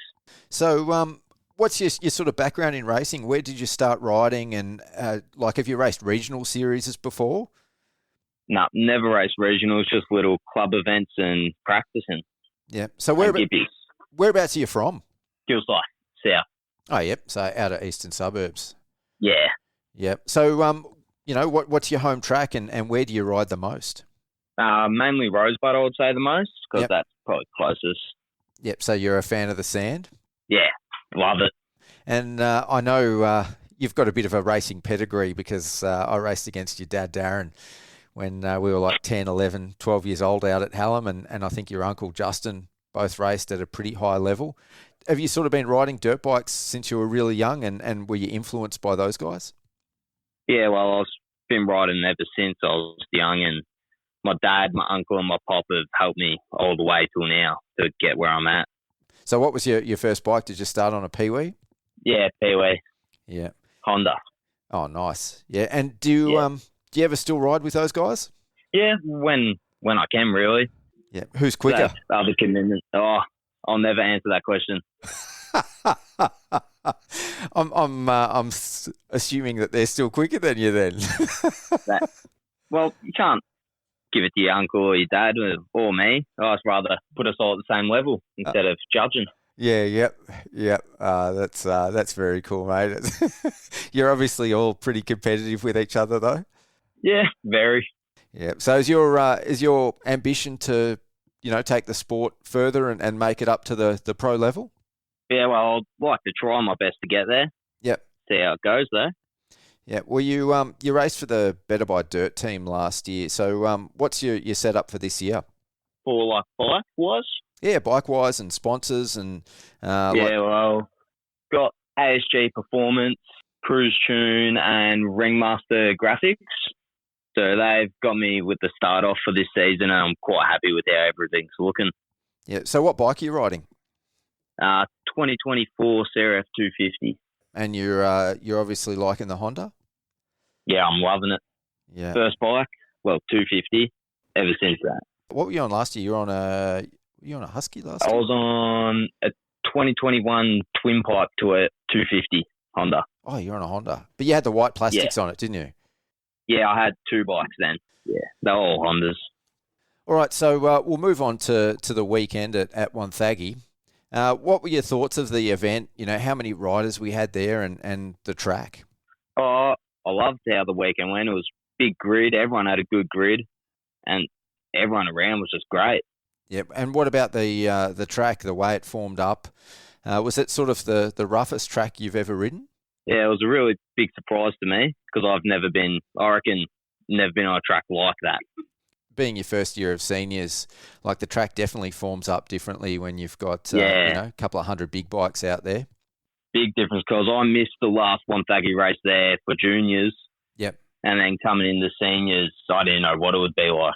So what's your sort of background in racing? Where did you start riding? And have you raced regional series before? No, never raced regionals, just little club events and practicing. Yeah. So whereabouts are you from? Gilside, south. Oh, yep. So out of eastern suburbs. Yeah. Yep. So, what's your home track and where do you ride the most? Mainly Rosebud, I would say the most, because that's probably closest. Yep. So you're a fan of the sand? Yeah, love it. And I know you've got a bit of a racing pedigree because I raced against your dad, Darren, when we were like 10, 11, 12 years old out at Hallam, and I think your uncle Justin both raced at a pretty high level. Have you sort of been riding dirt bikes since you were really young, and were you influenced by those guys? Yeah, well, I've been riding ever since I was young, and my dad, my uncle, and my pop have helped me all the way till now to get where I'm at. So what was your first bike? Did you start on a Pee-wee? Yeah, Pee-wee. Yeah. Honda. Oh, nice. Yeah, and do you ever still ride with those guys? Yeah, when I can, really. Yeah. Who's quicker? That's other commitment. Oh, I'll never answer that question. I'm assuming that they're still quicker than you then. Well, you can't give it to your uncle or your dad or me. I'd rather put us all at the same level instead of judging. Yeah, yep. That's very cool, mate. You're obviously all pretty competitive with each other, though. Yeah, very. Yeah. So is your ambition to take the sport further and make it up to the pro level? Yeah, well, I'd like to try my best to get there. Yep. See how it goes, though. Yeah. Well, you raced for the Better by Dirt team last year. So what's your setup for this year? For bike-wise? Yeah, bike-wise and sponsors and... well, got ASG Performance, Cruise Tune and Ringmaster Graphics. So they've got me with the start off for this season, and I'm quite happy with how everything's looking. Yeah. So what bike are you riding? 2024 CRF 250. And you're obviously liking the Honda? Yeah, I'm loving it. Yeah. First bike, 250, ever since that. What were you on last year? You were on a Husky last year? I was on a 2021 twin pipe to a 250 Honda. Oh, you're on a Honda. But you had the white plastics on it, didn't you? Yeah, I had two bikes then. Yeah, they're all Hondas. All right, so we'll move on to the weekend at Wonthaggi. What were your thoughts of the event? How many riders we had there and the track? Oh, I loved how the weekend went. It was big grid. Everyone had a good grid, and everyone around was just great. Yep. And what about the track, the way it formed up? Was it sort of the roughest track you've ever ridden? Yeah, it was a really big surprise to me because I've never been, I reckon, never been on a track like that. Being your first year of seniors, like the track definitely forms up differently when you've got a couple of hundred big bikes out there. Big difference, because I missed the last Wonthaggi race there for juniors. Yep. And then coming into seniors, I didn't know what it would be like.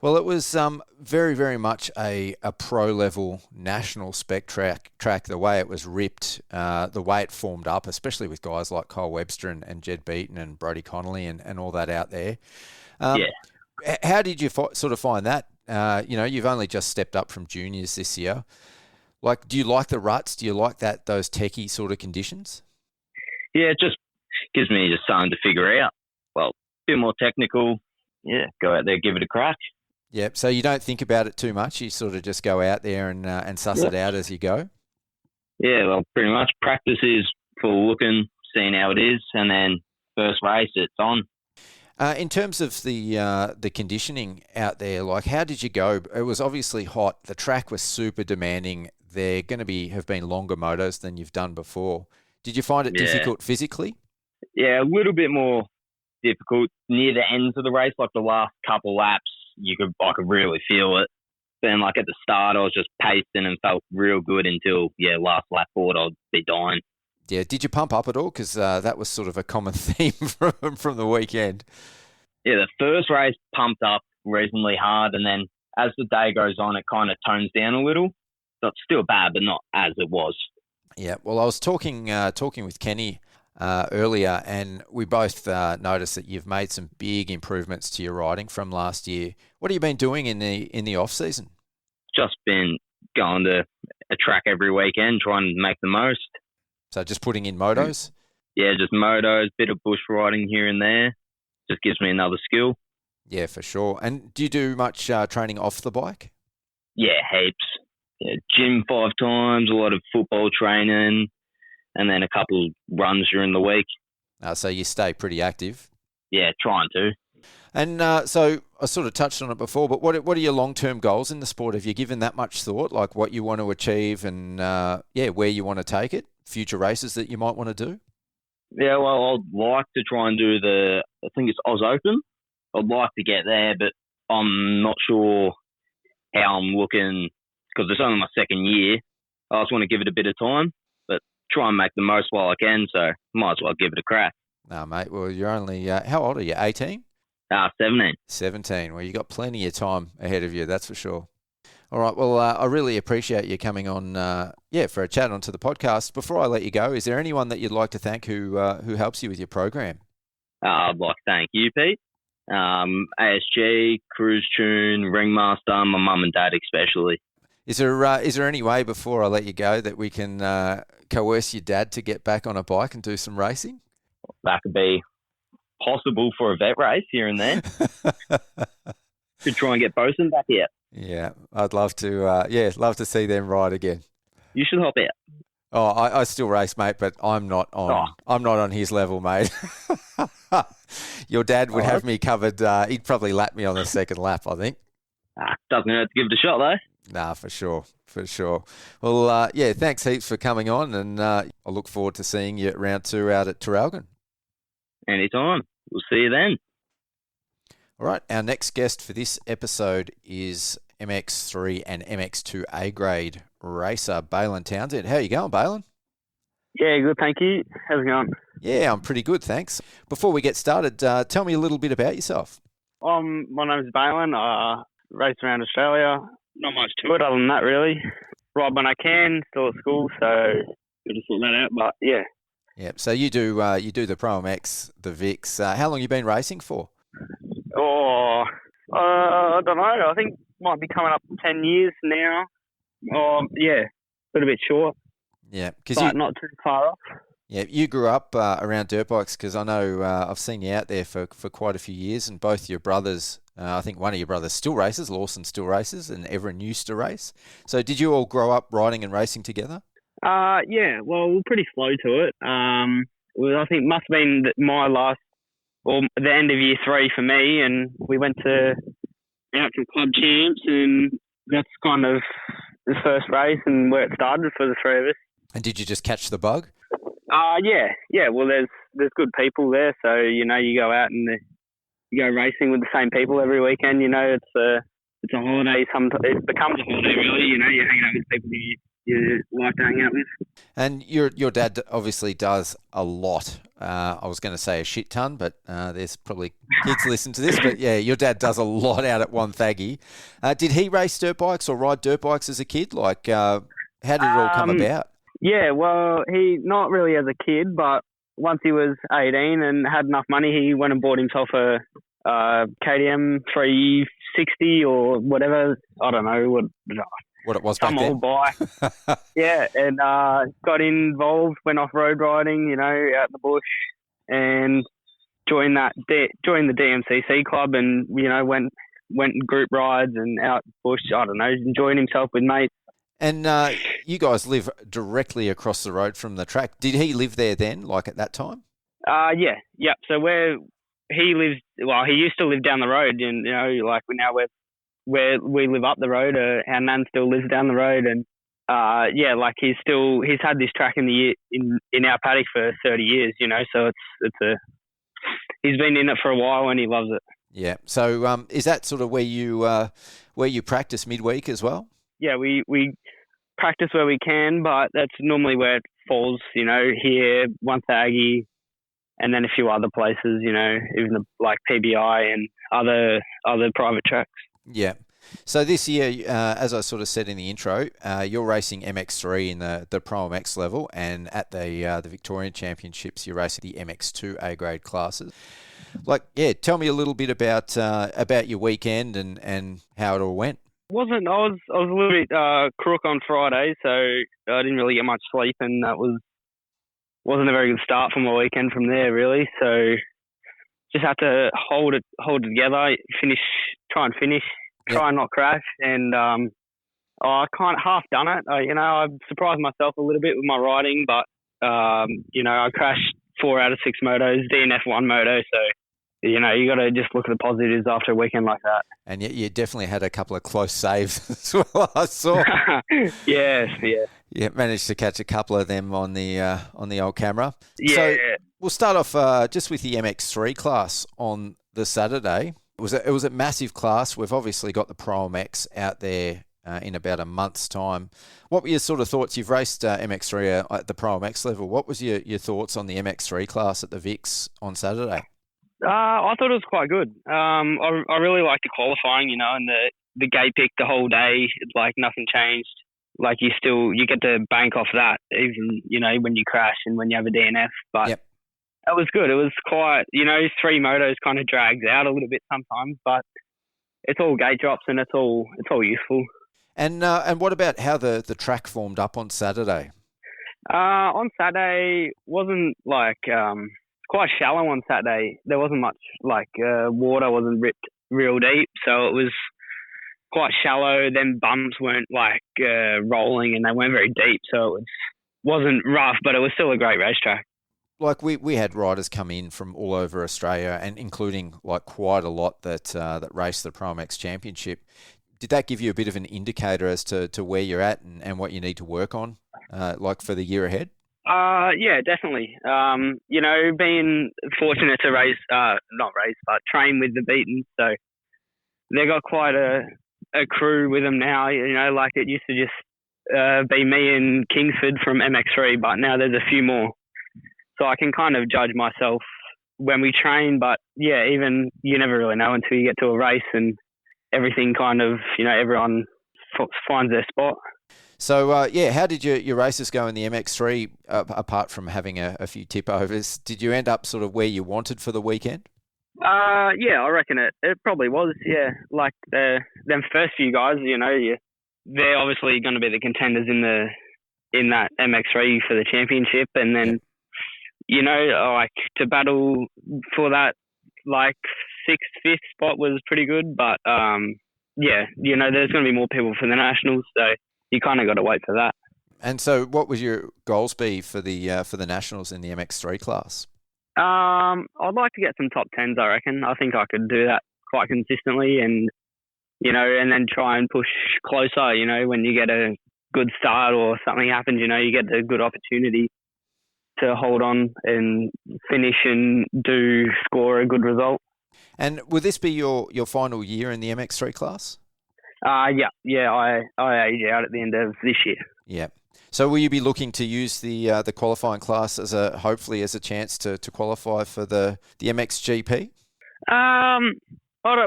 Well, it was very, very much a pro-level national-spec track, the way it was ripped, the way it formed up, especially with guys like Kyle Webster and Jed Beaton and Brodie Connolly and all that out there. How did you sort of find that? You've only just stepped up from juniors this year. Like, do you like the ruts? Do you like those techie sort of conditions? Yeah, it just gives me just something to figure out. Well, a bit more technical. Yeah, go out there, give it a crack. Yep. So you don't think about it too much. You sort of just go out there and suss it out as you go. Yeah, well, pretty much practice is for looking, seeing how it is, and then first race, it's on. In terms of the conditioning out there, like how did you go? It was obviously hot. The track was super demanding. They're going to have been longer motos than you've done before. Did you find it difficult physically? Yeah, a little bit more difficult near the ends of the race, like the last couple laps. I could really feel it. Then, like at the start, I was just pacing and felt real good until last lap forward, I'd be dying. Yeah, did you pump up at all? Because that was sort of a common theme from the weekend. Yeah, the first race pumped up reasonably hard, and then as the day goes on, it kind of tones down a little. So it's still bad, but not as it was. Yeah, well, I was talking with Kenny earlier, and we both noticed that you've made some big improvements to your riding from last year. What have you been doing in the off season? Just been going to a track every weekend, trying to make the most. So just putting in motos? Yeah, just motos, bit of bush riding here and there. Just gives me another skill. Yeah, for sure. And do you do much training off the bike? Yeah, heaps. Yeah, gym 5 times, a lot of football training, and then a couple runs during the week. So you stay pretty active? Yeah, trying to. And so I sort of touched on it before, but what are your long-term goals in the sport? Have you given that much thought, like what you want to achieve and, where you want to take it, future races that you might want to do? Yeah, well, I'd like to try and do I think it's Oz Open. I'd like to get there, but I'm not sure how I'm looking because it's only my second year. I just want to give it a bit of time, but try and make the most while I can, so might as well give it a crack. No, mate, well, you're only, how old are you, 18? 17. 17. Well, you got plenty of time ahead of you, that's for sure. All right, well, I really appreciate you coming on, for a chat onto the podcast. Before I let you go, is there anyone that you'd like to thank who helps you with your program? I'd like to thank you, Pete. ASG, Cruise Tune, Ringmaster, my mum and dad especially. Is there any way before I let you go that we can coerce your dad to get back on a bike and do some racing? That could be possible for a vet race here and there. Could try and get Bosun back here. Yeah, I'd love to. Love to see them ride again. You should hop out. Oh, I still race, mate, but I'm not on. Oh. I'm not on his level, mate. Your dad would have me covered. He'd probably lap me on the second lap, I think. Doesn't hurt to give it a shot, though. Nah, for sure. Well, thanks heaps for coming on, and I look forward to seeing you at round 2 out at Traralgon. Anytime. We'll see you then. All right, our next guest for this episode is MX3 and MX2 grade racer Baylin Townsend. How you going, Baylin? Yeah, good, thank you. How's it going? Yeah, I'm pretty good, thanks. Before we get started, tell me a little bit about yourself. My name's Baylin. I race around Australia. Not much to it other than that, really. Ride when I can, still at school, so got to sort that out, but yeah. Yeah, so you do the ProMX, the Vics. How long you been racing for? I don't know. I think might be coming up 10 years now. A little bit short. Yeah, but not too far off. Yeah, you grew up around dirt bikes because I know I've seen you out there for quite a few years, and both your brothers, I think one of your brothers still races, Lawson still races, and Everin used to race. So did you all grow up riding and racing together? Yeah, well, we're pretty slow to it. I think it must have been the end of year 3 for me, and we went to outdoor club champs, and that's kind of the first race and where it started for the 3 of us. And did you just catch the bug? Yeah. Well, there's good people there, so you go out and you go racing with the same people every weekend. It's a holiday. Sometimes it becomes a holiday, really. You're hanging out with people you like to hang out with. And your dad obviously does a lot. I was going to say a shit ton, but there's probably kids listen to this. But yeah, your dad does a lot out at Wonthaggi. Did he race dirt bikes or ride dirt bikes as a kid? Like, how did it all come about? Yeah, well, he not really as a kid, but once he was 18 and had enough money, he went and bought himself a KTM 360 or whatever. I don't know what it was back some then. old bike. Yeah, and got involved, went off road riding, out in the bush, and joined the DMCC club, and went group rides and out bush. I don't know, enjoying himself with mates. And you guys live directly across the road from the track. Did he live there then, like at that time? Yeah. So he used to live down the road, and like now we live up the road. Our nan still lives down the road, and he's had this track in our paddock for 30 years. So he's been in it for a while and he loves it. Yeah. So is that sort of where you practice midweek as well? Yeah, we practice where we can, but that's normally where it falls. Here, Wonthaggi, and then a few other places. Even like PBI and other private tracks. Yeah. So this year, as I sort of said in the intro, you're racing MX3 in the ProMX level, and at the Victorian Championships, you're racing the MX2 A grade classes. Tell me a little bit about your weekend and how it all went. I was a little bit crook on Friday, so I didn't really get much sleep, and that wasn't a very good start for my weekend from there, really. So just had to hold it together, try and not crash, and I kind of half done it. I surprised myself a little bit with my riding, but I crashed 4 out of 6 motos, DNF1 moto, so you got to just look at the positives after a weekend like that. And yet you definitely had a couple of close saves as well, I saw. Yes, yeah. Yeah, managed to catch a couple of them on the old camera. Yeah. So we'll start off just with the MX3 class on the Saturday. It was a massive class. We've obviously got the ProMX out there in about a month's time. What were your sort of thoughts? You've raced MX3 at the ProMX level. What was your thoughts on the MX3 class at the Vics on Saturday? I thought it was quite good. I really liked the qualifying, and the gate pick the whole day. Like nothing changed. Like you get to bank off that, even when you crash and when you have a DNF. But yep. It was good. It was quite 3 motos kind of drags out a little bit sometimes, but it's all gate drops and it's all useful. And what about how the track formed up on Saturday? On Saturday wasn't quite shallow on Saturday. There wasn't much water wasn't ripped real deep, so it was quite shallow. Then bumps weren't rolling and they weren't very deep, so it wasn't rough, but it was still a great racetrack. Like we had riders come in from all over Australia, and including quite a lot that raced the ProMX Championship. Did that give you a bit of an indicator as to where you're at and what you need to work on, for the year ahead? Yeah, definitely. Being fortunate to train with the Beatons, so they got quite a crew with them now. It used to just be me and Kingsford from MX3, but now there's a few more. So I can kind of judge myself when we train, but yeah, even you never really know until you get to a race and everything kind of, everyone finds their spot. So, how did your races go in the MX3, apart from having a few tip-overs? Did you end up sort of where you wanted for the weekend? Yeah, I reckon it probably was, yeah. Them first few guys, they're obviously going to be the contenders in that MX3 for the championship, and then, to battle for that, 6th, 5th spot was pretty good, but, there's going to be more people for the Nationals, so you kind of got to wait for that. And so what would your goals be for the Nationals in the MX3 class? I'd like to get some top 10s, I reckon. I think I could do that quite consistently and then try and push closer, when you get a good start or something happens, you get the good opportunity to hold on and finish and score a good result. And will this be your final year in the MX3 class? I age out at the end of this year. Yeah. So will you be looking to use the qualifying class as hopefully as a chance to qualify for the MXGP?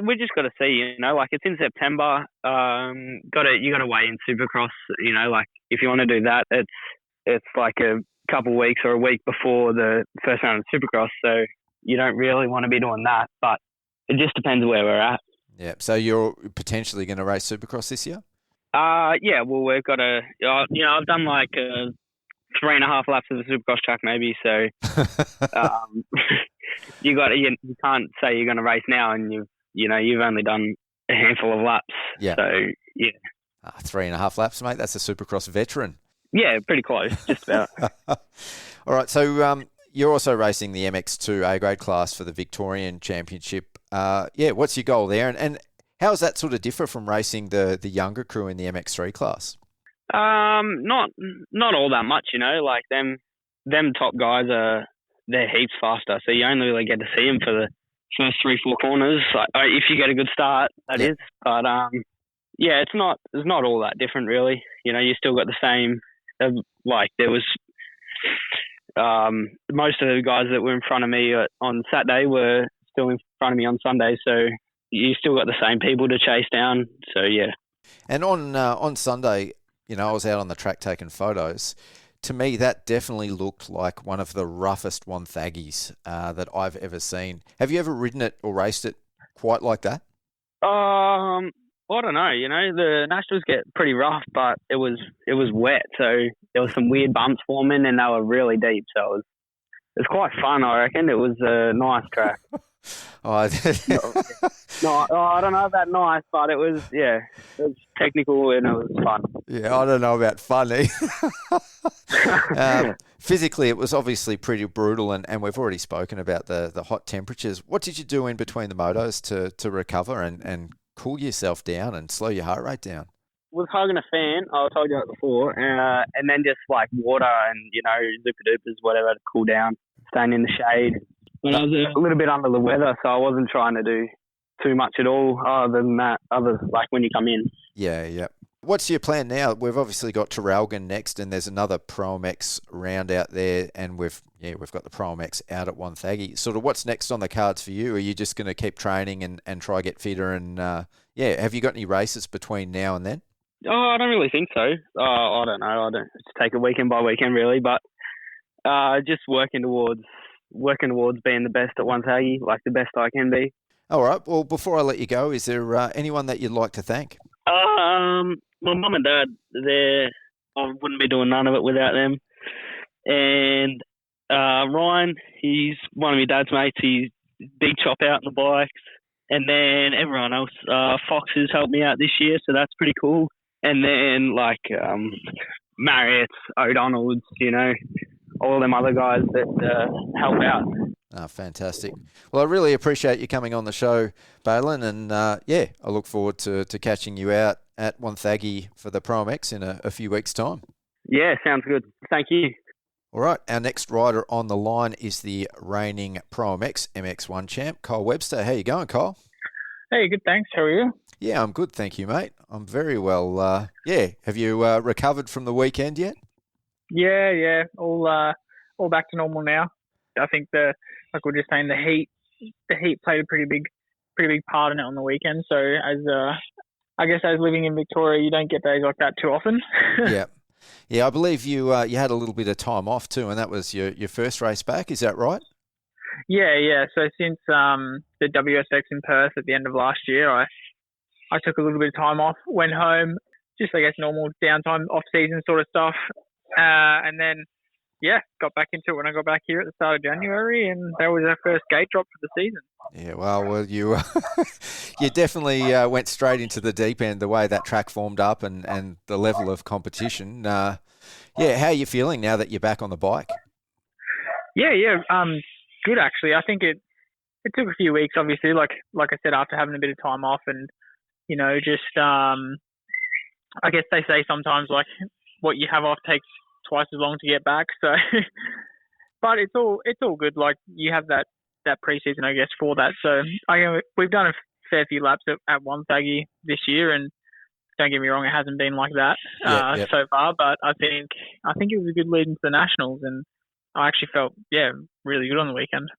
We just got to see, like it's in September. You got to weigh in Supercross. Like if you want to do that, it's like a couple of weeks or a week before the first round of Supercross. So you don't really want to be doing that, but it just depends where we're at. Yeah. So you're potentially going to race Supercross this year? Yeah. Well, we've got to. I've done like 3.5 laps of the Supercross track, maybe. So you can't say you're going to race now, and you've only done a handful of laps. Yeah. So yeah. 3.5 laps, mate. That's a Supercross veteran. Yeah, pretty close, just about. All right. So you're also racing the MX2 A grade class for the Victorian Championship. What's your goal there? And how does that sort of differ from racing the younger crew in the MX3 class? Not all that much, like them top guys they're heaps faster. So you only really get to see them for the first 3-4 corners, if you get a good start, that is. But it's not all that different really. You still got the same. There was most of the guys that were in front of me on Saturday were still in front of me on Sunday. So you still got the same people to chase down. So yeah. And on Sunday, I was out on the track taking photos. To me, that definitely looked like one of the roughest Wonthagis that I've ever seen. Have you ever ridden it or raced it quite like that? I don't know. The Nationals get pretty rough, but it was wet, so there was some weird bumps forming, and they were really deep. So it was quite fun. I reckon it was a nice track. I don't know about nice, but it was technical and it was fun. Yeah, I don't know about funny. Physically, it was obviously pretty brutal, and we've already spoken about the hot temperatures. What did you do in between the motos to recover and cool yourself down and slow your heart rate down? Was hugging a fan, I told you that before, and then just like water and, Zupa-Dupas, whatever, to cool down, staying in the shade. But I was a little bit under the weather, so I wasn't trying to do too much at all other than that, like when you come in. Yeah. What's your plan now? We've obviously got Traralgon next, and there's another ProMX round out there, and we've got the ProMX out at Wonthaggi. Sort of what's next on the cards for you? Are you just going to keep training and try get fitter? And have you got any races between now and then? Oh, I don't really think so. I don't know. I don't take it weekend by weekend really, but just working towards being the best at Wonthaggi, like the best I can be. All right. Well, before I let you go, is there anyone that you'd like to thank? My mum and dad, I wouldn't be doing none of it without them. And Ryan, he's one of my dad's mates. He's big chop out on the bikes. And then everyone else, Fox has helped me out this year, so that's pretty cool. And then Marriott's, O'Donnell's, all them other guys that help out. Oh, fantastic. Well, I really appreciate you coming on the show, Baylin, and I look forward to catching you out at Wonthaggi for the ProMX in a few weeks' time. Yeah, sounds good. Thank you. All right, our next rider on the line is the reigning ProMX MX1 champ, Kyle Webster. How you going, Kyle? Hey, good, thanks. How are you? Yeah, I'm good, thank you, mate. I'm very well. Have you recovered from the weekend yet? Yeah, all back to normal now. I think like we're just saying, the heat played a pretty big part in it on the weekend. So I guess as living in Victoria, you don't get days like that too often. Yeah, I believe you had a little bit of time off too, and that was your first race back. Is that right? Yeah. So since the WSX in Perth at the end of last year, I took a little bit of time off, went home, just I guess normal downtime, off season sort of stuff, and then got back into it when I got back here at the start of January, and that was our first gate drop for the season. Yeah, well, you you definitely went straight into the deep end, the way that track formed up and the level of competition. How are you feeling now that you're back on the bike? Yeah, good actually. I think it took a few weeks, obviously, like I said, after having a bit of time off, and just I guess they say sometimes like what you have off takes twice as long to get back. So, but it's all good. Like you have that that pre-season, I guess, for that. So we've done a fair few laps at Wonthaggi this year, and don't get me wrong, it hasn't been like that so far. But I think it was a good lead into the Nationals, and I actually felt really good on the weekend.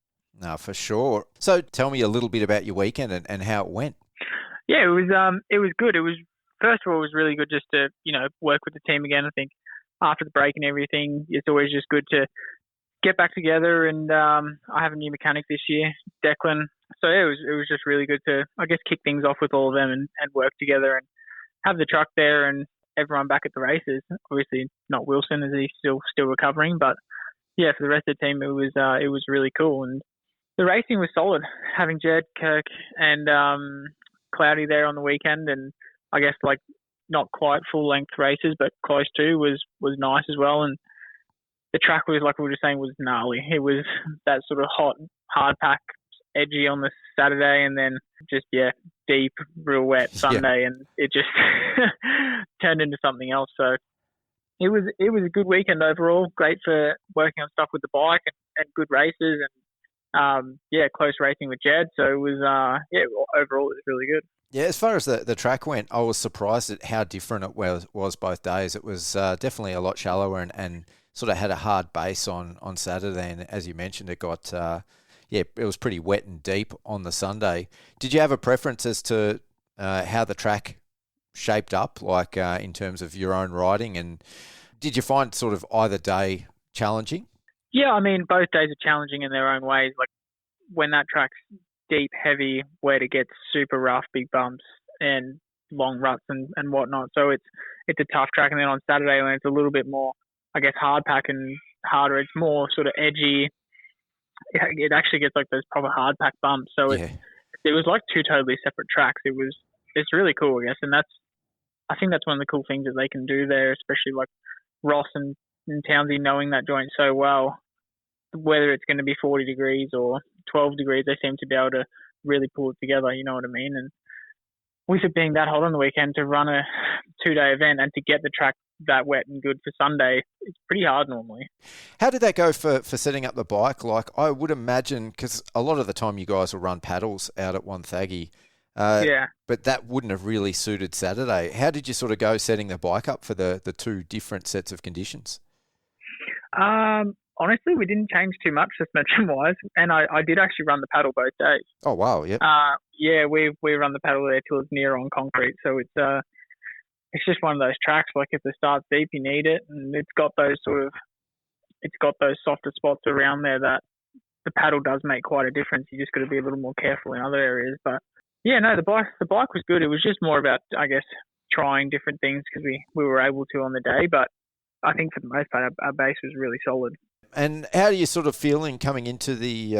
No, for sure. So tell me a little bit about your weekend and how it went. Yeah, it was good. It was, first of all, it was really good just to work with the team again. I think after the break and everything, it's always just good to get back together. And I have a new mechanic this year, Declan. So it was just really good to, I guess, kick things off with all of them and work together and have the truck there and everyone back at the races. Obviously not Wilson, as he's still recovering, but yeah, for the rest of the team, it was really cool. And the racing was solid. Having Jed, Kirk, and Cloudy there on the weekend, and I guess like not quite full length races, but close to, was nice as well. And the track was, like we were just saying, was gnarly. It was that sort of hot, hard pack, edgy on the Saturday, and then just deep, real wet Sunday, and it just turned into something else. So it was a good weekend overall. Great for working on stuff with the bike and good races, and close racing with Jed. So it was overall it was really good. Yeah, as far as the track went, I was surprised at how different it was both days. It was definitely a lot shallower and sort of had a hard base on Saturday, and as you mentioned, it got it was pretty wet and deep on the Sunday. Did you have a preference as to how the track shaped up, like in terms of your own riding, and did you find sort of either day challenging? Yeah, I mean, both days are challenging in their own ways. Like when that track's deep, heavy, where it gets super rough, big bumps and long ruts and whatnot. So it's a tough track. And then on Saturday, when it's a little bit more, I guess, hard pack and harder, it's more sort of edgy. It actually gets like those proper hard pack bumps. So it was like two totally separate tracks. It's really cool, I guess. And I think that's one of the cool things that they can do there, especially like Ross and Townsend knowing that joint so well. Whether it's going to be 40 degrees or 12 degrees, they seem to be able to really pull it together, you know what I mean? And with it being that hot on the weekend, to run a 2-day event and to get the track that wet and good for Sunday, it's pretty hard normally. How did that go for setting up the bike? Like, I would imagine, because a lot of the time you guys will run paddles out at Wonthaggi, but that wouldn't have really suited Saturday. How did you sort of go setting the bike up for the two different sets of conditions? Honestly, we didn't change too much suspension-wise, and I did actually run the paddle both days. Oh, wow, yep. We run the paddle there till it's near on concrete, so it's just one of those tracks, like if the start's deep, you need it, and it's got those softer spots around there that the paddle does make quite a difference. You just got to be a little more careful in other areas. But yeah, no, the bike was good. It was just more about, I guess, trying different things because we were able to on the day, but I think for the most part, our base was really solid. And how are you sort of feeling coming into the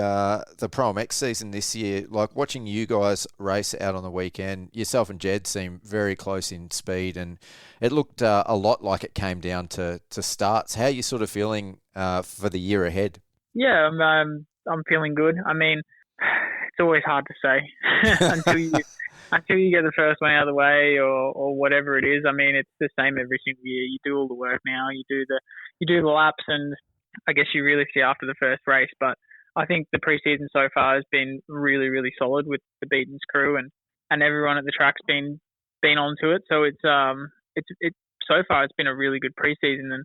ProMX season this year? Like watching you guys race out on the weekend, yourself and Jed seem very close in speed, and it looked a lot like it came down to starts. How are you sort of feeling for the year ahead? Yeah, I'm feeling good. I mean, it's always hard to say until you get the first one out of the way or whatever it is. I mean, it's the same every single year. You do all the work now. You do the laps, and I guess you really see after the first race. But I think the preseason so far has been really, really solid with the Beaton's crew and everyone at the track's been onto it. So it's so far it's been a really good preseason, and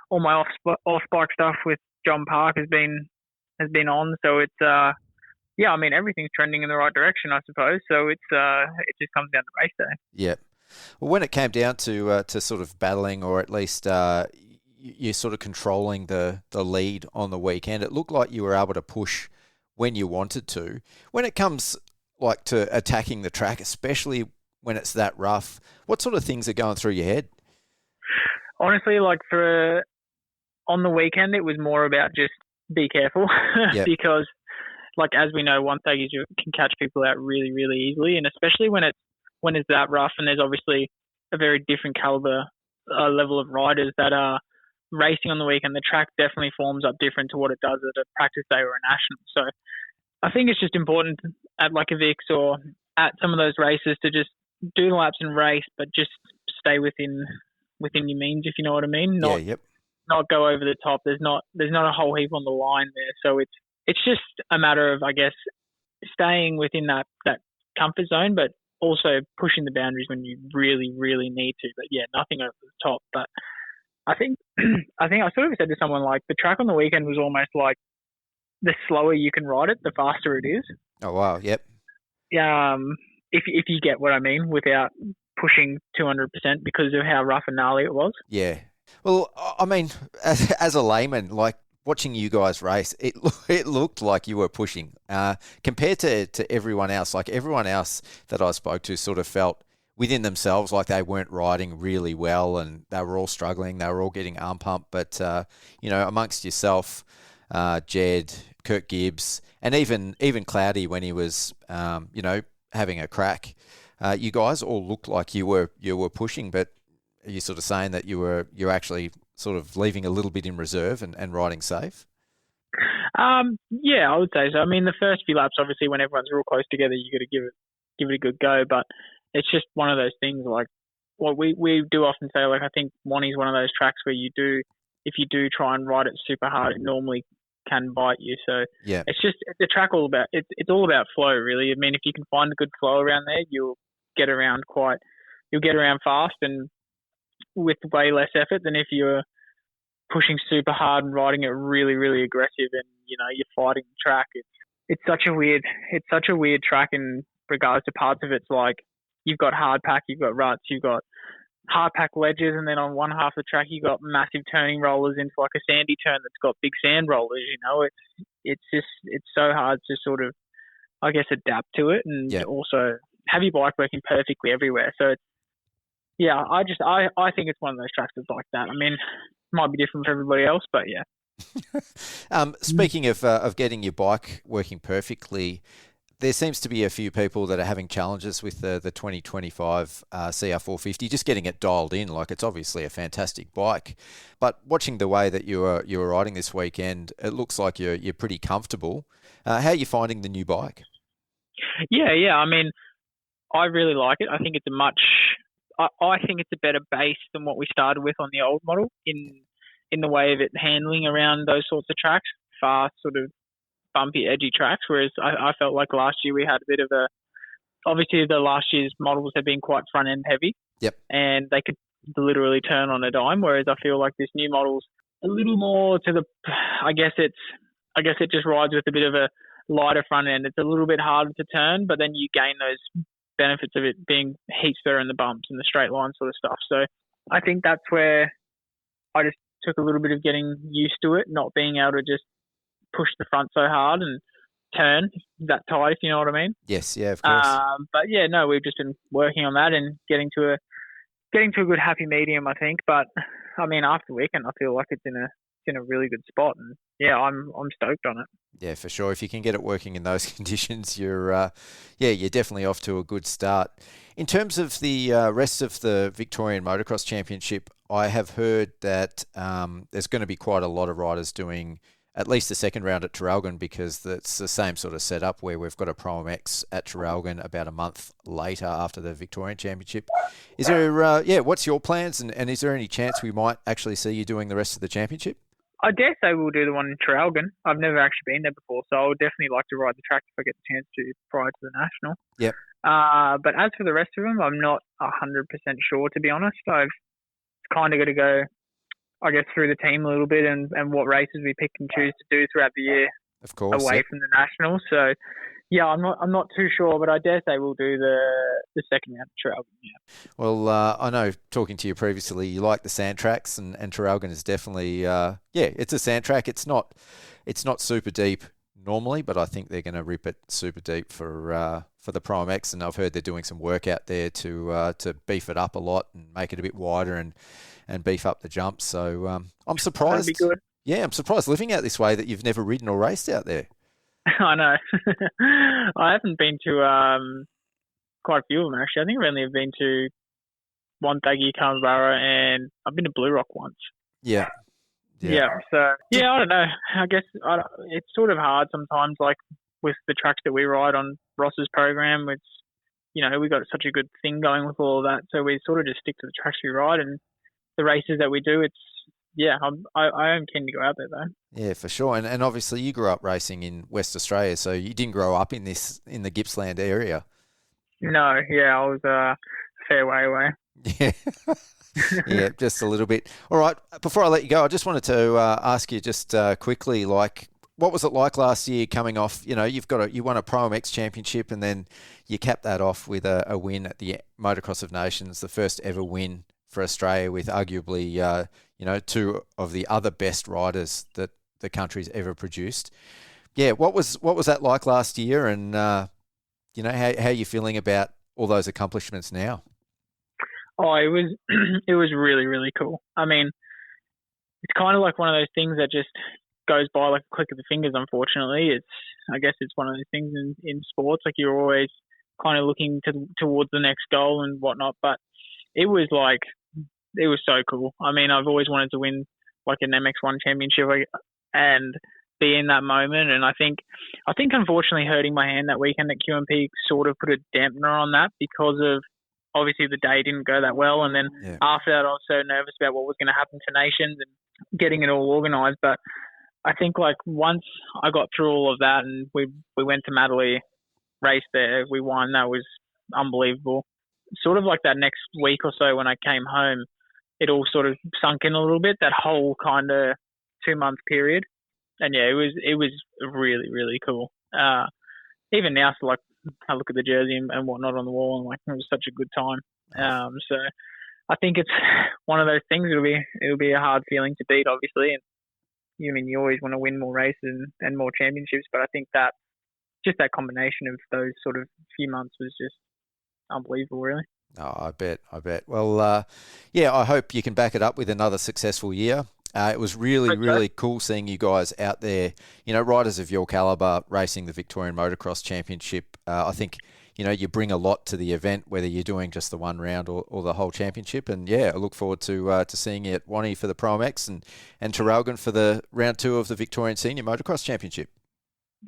all my off bike stuff with John Park has been on. So it's I mean, everything's trending in the right direction, I suppose. So it just comes down to race day. Yeah. Well, when it came down to sort of battling, or at least you're sort of controlling the lead on the weekend, it looked like you were able to push when you wanted to. When it comes like to attacking the track, especially when it's that rough, what sort of things are going through your head? Honestly, like on the weekend, it was more about just be careful because, like as we know, Wonthaggi can catch people out really, really easily, and especially when it's that rough. And there's obviously a very different caliber level of riders that are racing on the weekend. The track definitely forms up different to what it does at a practice day or a national. So I think it's just important at like a Vic's or at some of those races to just do the laps and race, but just stay within your means, if you know what I mean. Not go over the top. There's not a whole heap on the line there. So it's just a matter of, I guess, staying within that comfort zone, but also pushing the boundaries when you really, really need to. But yeah, nothing over the top. But I think I sort of said to someone, like, the track on the weekend was almost like the slower you can ride it, the faster it is. Oh wow, yep. If you get what I mean, without pushing 200% because of how rough and gnarly it was. Yeah. Well, I mean, as a layman, like, watching you guys race, it looked like you were pushing compared to everyone else. Like, everyone else that I spoke to sort of felt within themselves like they weren't riding really well, and they were all struggling. They were all getting arm pumped. But, amongst yourself, Jed, Kurt Gibbs, and even Cloudy when he was, having a crack, you guys all looked like you were pushing. But are you sort of saying that you're actually sort of leaving a little bit in reserve and riding safe? Yeah, I would say so. I mean, the first few laps, obviously, when everyone's real close together, you got to give it a good go. But it's just one of those things. Like, what we do often say, like, I think Wonthaggi's one of those tracks where if you do try and ride it super hard, it normally can bite you. So yeah, it's a track all about it's all about flow, really. I mean, if you can find a good flow around there, you'll get around fast and with way less effort than if you're pushing super hard and riding it really, really aggressive and, you're fighting the track. It's such a weird track in regards to parts of it's like you've got hard pack, you've got ruts, you've got hard pack ledges, and then on one half of the track you've got massive turning rollers into like a sandy turn that's got big sand rollers. It's so hard to sort of, I guess, adapt to it and also have your bike working perfectly everywhere. So yeah, I think it's one of those tracks that's like that. I mean, it might be different for everybody else, but yeah. Speaking of getting your bike working perfectly, there seems to be a few people that are having challenges with the 2025 CR450, just getting it dialed in. Like, it's obviously a fantastic bike, but watching the way that you were riding this weekend, it looks like you're pretty comfortable. How are you finding the new bike? Yeah. I mean, I really like it. I think it's I think it's a better base than what we started with on the old model in the way of it handling around those sorts of tracks, fast, sort of bumpy, edgy tracks. Whereas I felt like last year we had a bit of obviously the last year's models have been quite front end heavy. Yep. And they could literally turn on a dime. Whereas I feel like this new model's a little more to I guess it just rides with a bit of a lighter front end. It's a little bit harder to turn, but then you gain those benefits of it being heat stir in the bumps and the straight line sort of stuff. So I think that's where I just took a little bit of getting used to it, not being able to just push the front so hard and turn that tight, if you know what I mean. Yes, yeah, of course. But yeah, no, we've just been working on that and getting to a good happy medium, I think. But I mean, after the weekend, I feel like it's in a really good spot, and yeah, I'm stoked on it. Yeah, for sure. If you can get it working in those conditions, you're definitely off to a good start. In terms of the rest of the Victorian Motocross Championship, I have heard that there's going to be quite a lot of riders doing at least the second round at Traralgon, because that's the same sort of setup where we've got a ProMX at Traralgon about a month later after the Victorian Championship. Is there, what's your plans, and is there any chance we might actually see you doing the rest of the championship? I dare say we'll do the one in Traralgon. I've never actually been there before, so I would definitely like to ride the track if I get the chance to prior to the National. Yep. But as for the rest of them, I'm not 100% sure, to be honest. I've kind of got to go, I guess, through the team a little bit and what races we pick and choose to do throughout the year, of course, away from the National. So, yeah, I'm not too sure, but I dare say we'll do the second round of Traralgon. Yeah. Well, I know, talking to you previously, you like the sand tracks, and Traralgon is definitely, it's a sand track. It's not super deep normally, but I think they're going to rip it super deep for the ProMX, and I've heard they're doing some work out there to beef it up a lot and make it a bit wider and beef up the jumps. So I'm surprised. That'd be good. Yeah, I'm surprised living out this way that you've never ridden or raced out there. I know. I haven't been to quite a few of them, actually. I think I've only been to Wonthaggi, Carnbarra, and I've been to Blue Rock once. Yeah. So, yeah, I don't know. I guess it's sort of hard sometimes, like with the tracks that we ride on Ross's program. It's, we got such a good thing going with all of that. So we sort of just stick to the tracks we ride, and the races that we do, yeah, I am keen to go out there though. Yeah, for sure. And obviously you grew up racing in West Australia, so you didn't grow up in the Gippsland area. No, yeah, I was a fair way away. Yeah. Yeah, just a little bit. All right, before I let you go, I just wanted to ask you just quickly, like, what was it like last year coming off, you won a ProMX championship and then you capped that off with a win at the Motocross of Nations, the first ever win for Australia with arguably, two of the other best riders that the country's ever produced. Yeah, what was that like last year, and how are you feeling about all those accomplishments now? Oh, it was it was really, really cool. I mean, it's kind of like one of those things that just goes by like a click of the fingers. Unfortunately, I guess it's one of those things in sports. Like, you're always kind of looking towards the next goal and whatnot. But it was so cool. I mean, I've always wanted to win like an MX1 championship and be in that moment. And I think unfortunately hurting my hand that weekend at QMP sort of put a dampener on that, because of obviously the day didn't go that well. And then after that, I was so nervous about what was going to happen to Nations and getting it all organised. But I think like once I got through all of that and we went to Madeley, raced there, we won, that was unbelievable. Sort of like that next week or so when I came home, it all sort of sunk in a little bit, that whole kind of 2-month period. And yeah, it was really, really cool. Even now, so like I look at the jersey and whatnot on the wall, and like it was such a good time. So I think it's one of those things. It'll be a hard feeling to beat, obviously. And you always want to win more races and more championships, but I think that just that combination of those sort of few months was just unbelievable, really. Oh, I bet. Well, I hope you can back it up with another successful year. It was really cool seeing you guys out there, riders of your caliber racing the Victorian Motocross Championship. I think, you bring a lot to the event, whether you're doing just the one round or the whole championship. And yeah, I look forward to seeing you at Wonthaggi for the ProMX and Traralgon for the round 2 of the Victorian Senior Motocross Championship.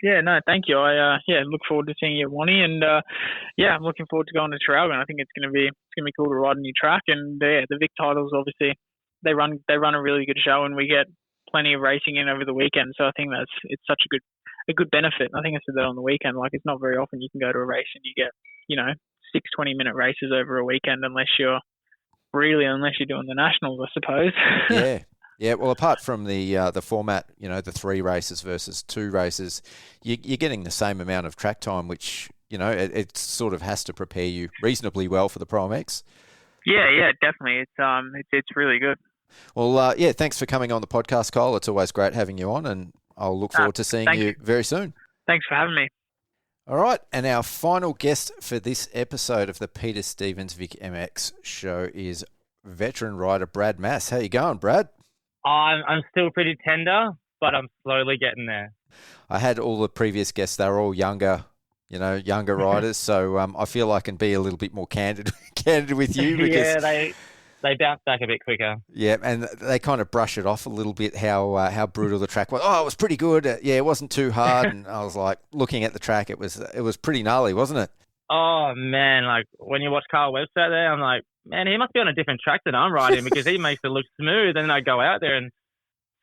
Yeah, no, thank you. I look forward to seeing you at Wonthaggi, and I'm looking forward to going to Traralgon. I think it's gonna be cool to ride a new track, and the Vic titles obviously they run a really good show, and we get plenty of racing in over the weekend. So I think it's such a good benefit. I think I said that on the weekend. Like, it's not very often you can go to a race and you get 6 20-minute races over a weekend, unless you're doing the nationals, I suppose. Yeah. Yeah, well, apart from the format, the 3 races versus 2 races, you're getting the same amount of track time, which, it sort of has to prepare you reasonably well for the ProMX. Yeah, definitely. It's really good. Well, thanks for coming on the podcast, Cole. It's always great having you on, and I'll look forward to seeing you very soon. Thanks for having me. All right, and our final guest for this episode of the Peter Stevens Vic MX show is veteran rider Brad Mass. How you going, Brad? I'm still pretty tender, but I'm slowly getting there. I had all the previous guests; they were all younger riders. So I feel I can be a little bit more candid with you. Because, yeah, they bounce back a bit quicker. Yeah, and they kind of brush it off a little bit how brutal the track was. Oh, it was pretty good. It wasn't too hard. And I was like, looking at the track, it was pretty gnarly, wasn't it? Oh man, like when you watch Carl Webster out there, I'm like, man, he must be on a different track than I'm riding, because he makes it look smooth. And then I go out there and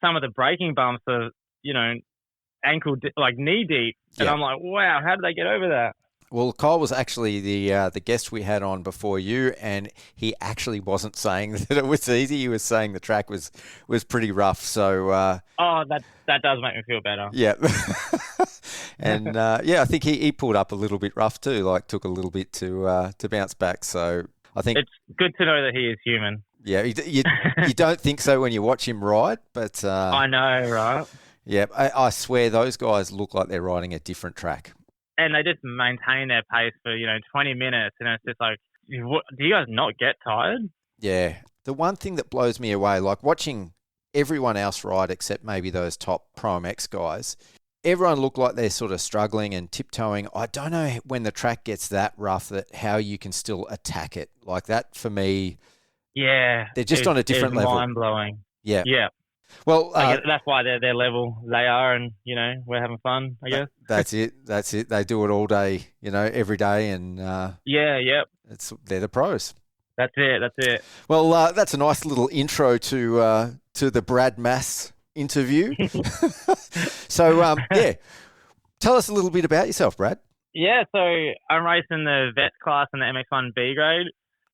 some of the braking bumps are, knee deep. And I'm like, wow, how did they get over that? Well, Kyle was actually the guest we had on before you, and he actually wasn't saying that it was easy. He was saying the track was pretty rough. So that does make me feel better. Yeah. And I think he pulled up a little bit rough too, like took a little bit to bounce back. So I think it's good to know that he is human. Yeah, you don't think so when you watch him ride, but I know, right? Yeah, I swear those guys look like they're riding a different track. And they just maintain their pace for 20 minutes, and it's just like, do you guys not get tired? Yeah, the one thing that blows me away, like watching everyone else ride except maybe those top ProMX guys, everyone looked like they're sort of struggling and tiptoeing. I don't know when the track gets that rough how you can still attack it. Like that, for me, yeah, they're just on a different level. Mind-blowing. Yeah. Yeah. Well, that's why they're level they are, and we're having fun, I guess. That's it. They do it all day, every day, and yeah. they're the pros. That's it. Well, that's a nice little intro to the Brad Mass interview. So, tell us a little bit about yourself, Brad. Yeah, so I'm racing the Vets class and the MX1 B grade.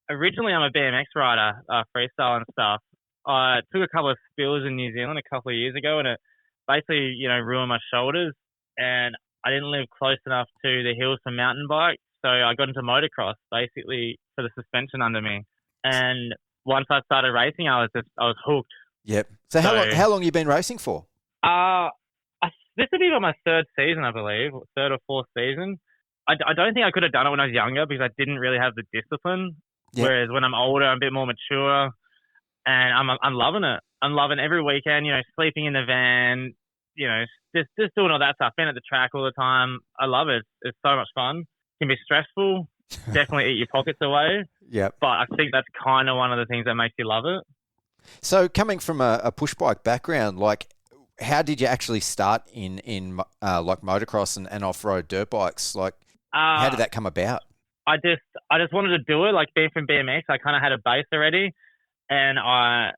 Originally, I'm a BMX rider, freestyle and stuff. I took a couple of spills in New Zealand a couple of years ago, and it basically, ruined my shoulders. And I didn't live close enough to the hills for mountain bike, so I got into motocross basically for the suspension under me. And once I started racing, I was hooked. Yep. So how long you been racing for? This would be my third season, I believe, third or fourth season. I don't think I could have done it when I was younger because I didn't really have the discipline. Yep. Whereas when I'm older, I'm a bit more mature, and I'm loving it. I'm loving every weekend, sleeping in the van, just doing all that stuff. Been at the track all the time. I love it. It's so much fun. It can be stressful. Definitely eat your pockets away. Yeah. But I think that's kind of one of the things that makes you love it. So coming from a push bike background, like, how did you actually start in like motocross and off-road dirt bikes? Like, how did that come about? I just wanted to do it. Like, being from BMX, I kind of had a base already, and I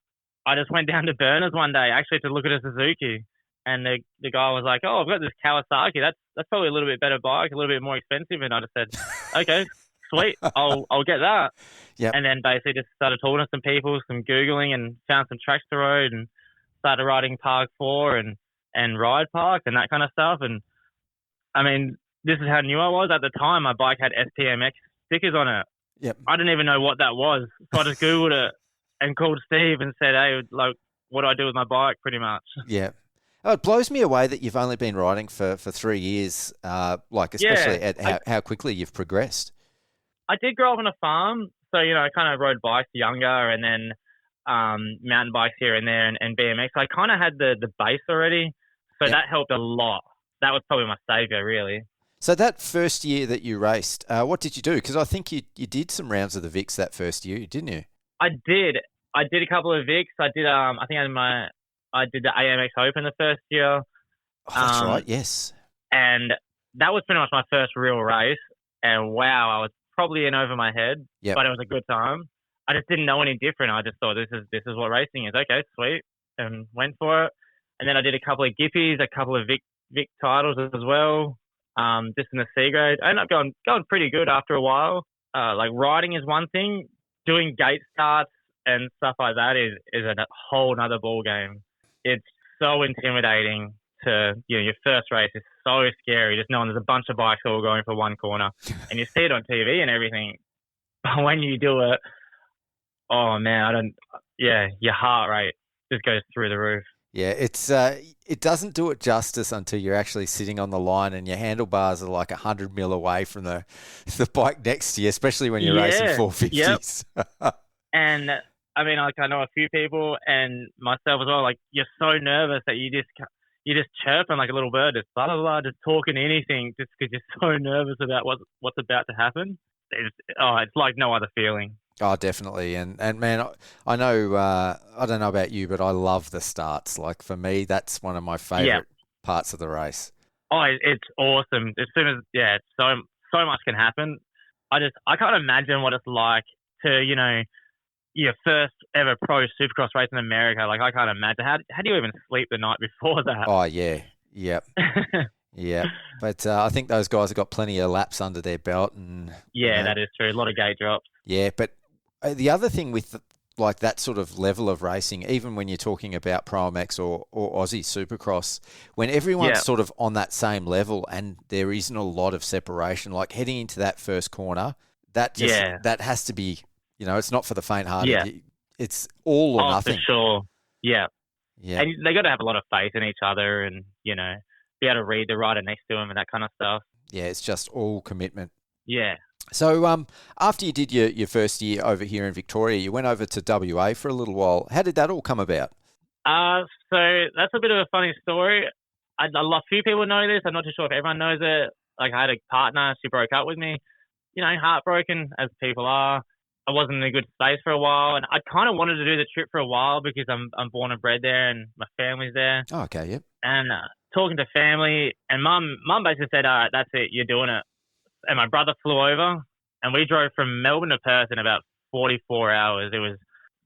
just went down to Burners one day actually to look at a Suzuki, and the guy was like, "Oh, I've got this Kawasaki. That's probably a little bit better bike, a little bit more expensive." And I just said, "Okay, sweet, I'll get that." Yep. And then basically just started talking to some people, some Googling, and found some tracks to ride, and started riding Park 4 and Ride Park and that kind of stuff. And I mean, this is how new I was. At the time, my bike had SPMX stickers on it. Yep. I didn't even know what that was. So I just Googled it and called Steve and said, "Hey, like, what do I do with my bike?" Pretty much. Yeah. Oh, it blows me away that you've only been riding for 3 years, especially at how quickly you've progressed. I did grow up on a farm. So, I kind of rode bikes younger, and then mountain bikes here and there, and BMX. I kind of had the base already, so that helped a lot. That was probably my saviour, really. So that first year that you raced, what did you do? Because I think you did some rounds of the Vics that first year, didn't you? I did a couple of Vics. I did. I think I did the AMX Open the first year. Oh, that's right. Yes. And that was pretty much my first real race. And wow, I was probably in over my head. Yep. But it was a good time. I just didn't know any different. I just thought this is what racing is. Okay, sweet, and went for it. And then I did a couple of Gippies, a couple of Vic titles as well, just in the C grade. I ended up going pretty good after a while. Like, riding is one thing. Doing gate starts and stuff like that is a whole nother ball game. It's so intimidating to, your first race is so scary, just knowing there's a bunch of bikes all going for one corner, and you see it on TV and everything. But when you do it, oh man, your heart rate just goes through the roof. Yeah, it doesn't do it justice until you're actually sitting on the line and your handlebars are like 100 mil away from the bike next to you, especially when you're racing 450s. Yep. And I mean, like, I know a few people and myself as well. Like, you're so nervous that you just chirping like a little bird, just blah blah blah, just talking anything, just because you're so nervous about what's about to happen. It's like no other feeling. Oh, definitely. And man, I know, I don't know about you, but I love the starts. Like, for me, that's one of my favorite parts of the race. Oh, it's awesome. As soon as, it's so much can happen. I can't imagine what it's like to, your first ever pro supercross race in America. Like, I can't imagine. How do you even sleep the night before that? Oh, yeah. Yep. Yeah. But I think those guys have got plenty of laps under their belt. And that is true. A lot of gate drops. Yeah, but the other thing with like that sort of level of racing, even when you're talking about ProMX or Aussie Supercross, when everyone's sort of on that same level and there isn't a lot of separation, like heading into that first corner, that has to be, it's not for the faint-hearted. Yeah. It's all or nothing. For sure. Yeah. Yeah. And they got to have a lot of faith in each other and, be able to read the rider next to them and that kind of stuff. Yeah, it's just all commitment. Yeah. So after you did your first year over here in Victoria, you went over to WA for a little while. How did that all come about? So that's a bit of a funny story. A few people know this. I'm not too sure if everyone knows it. Like, I had a partner. She broke up with me. Heartbroken, as people are. I wasn't in a good space for a while, and I kind of wanted to do the trip for a while because I'm born and bred there and my family's there. Oh, okay, yep. And talking to family, and mum basically said, "All right, that's it, you're doing it." And my brother flew over, and we drove from Melbourne to Perth in about 44 hours. It was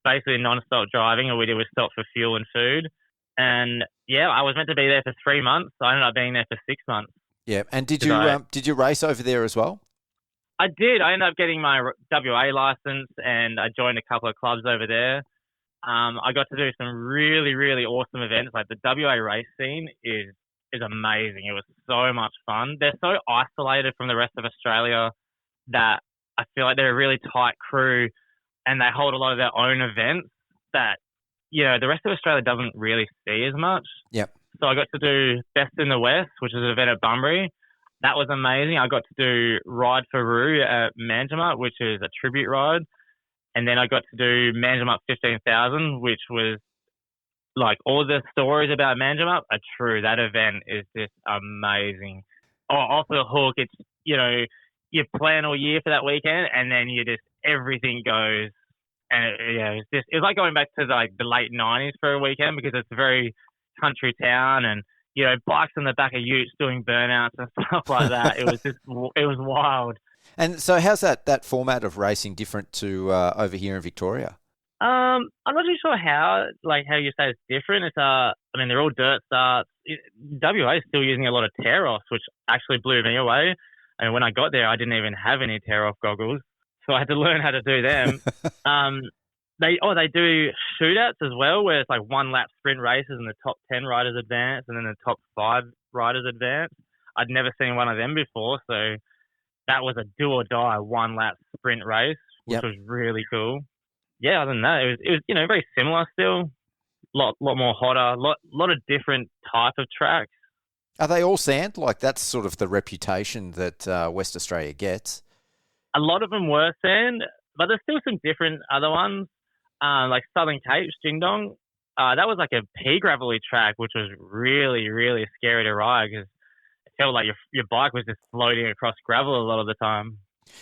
basically non-stop driving. All we did was stop for fuel and food. And yeah, I was meant to be there for 3 months. I ended up being there for 6 months. Yeah, and did you race over there as well? I did. I ended up getting my WA license, and I joined a couple of clubs over there. I got to do some really, really awesome events. Like the WA race scene is amazing. It was so much fun. They're so isolated from the rest of Australia that I feel like they're a really tight crew, and they hold a lot of their own events that, you know, the rest of Australia doesn't really see as much. Yep. So I got to do Best in the West, which is an event at Bunbury. That was amazing. I got to do Ride for Roo at Manjimup, which is a tribute ride. And then I got to do Manjimup 15,000, which was like all the stories about Manjimup are true. That event is just amazing. Off the hook, it's, you know, you plan all year for that weekend, and then everything goes. And it's like going back to like the late 90s for a weekend, because it's a very country town, and, you know, bikes on the back of utes doing burnouts and stuff like that. It was wild. And so how's that format of racing different to over here in Victoria? I'm not too sure how you say it's different. It's I mean, they're all dirt starts. WA is still using a lot of tear-offs, which actually blew me away. And when I got there, I didn't even have any tear-off goggles, so I had to learn how to do them. They do shootouts as well, where it's like 1 lap sprint races and the top 10 riders advance, and then the top 5 riders advance. I'd never seen one of them before, so that was a do or die 1 lap sprint race, which was really cool. Yeah, other than that, it was, you know, very similar still. Lot more hotter, lot of different type of tracks. Are they all sand? Like, that's sort of the reputation that West Australia gets. A lot of them were sand, but there's still some different other ones. Like Southern Cape, Jingdong, that was like a pea gravelly track, which was really, really scary to ride, because it felt like your bike was just floating across gravel a lot of the time.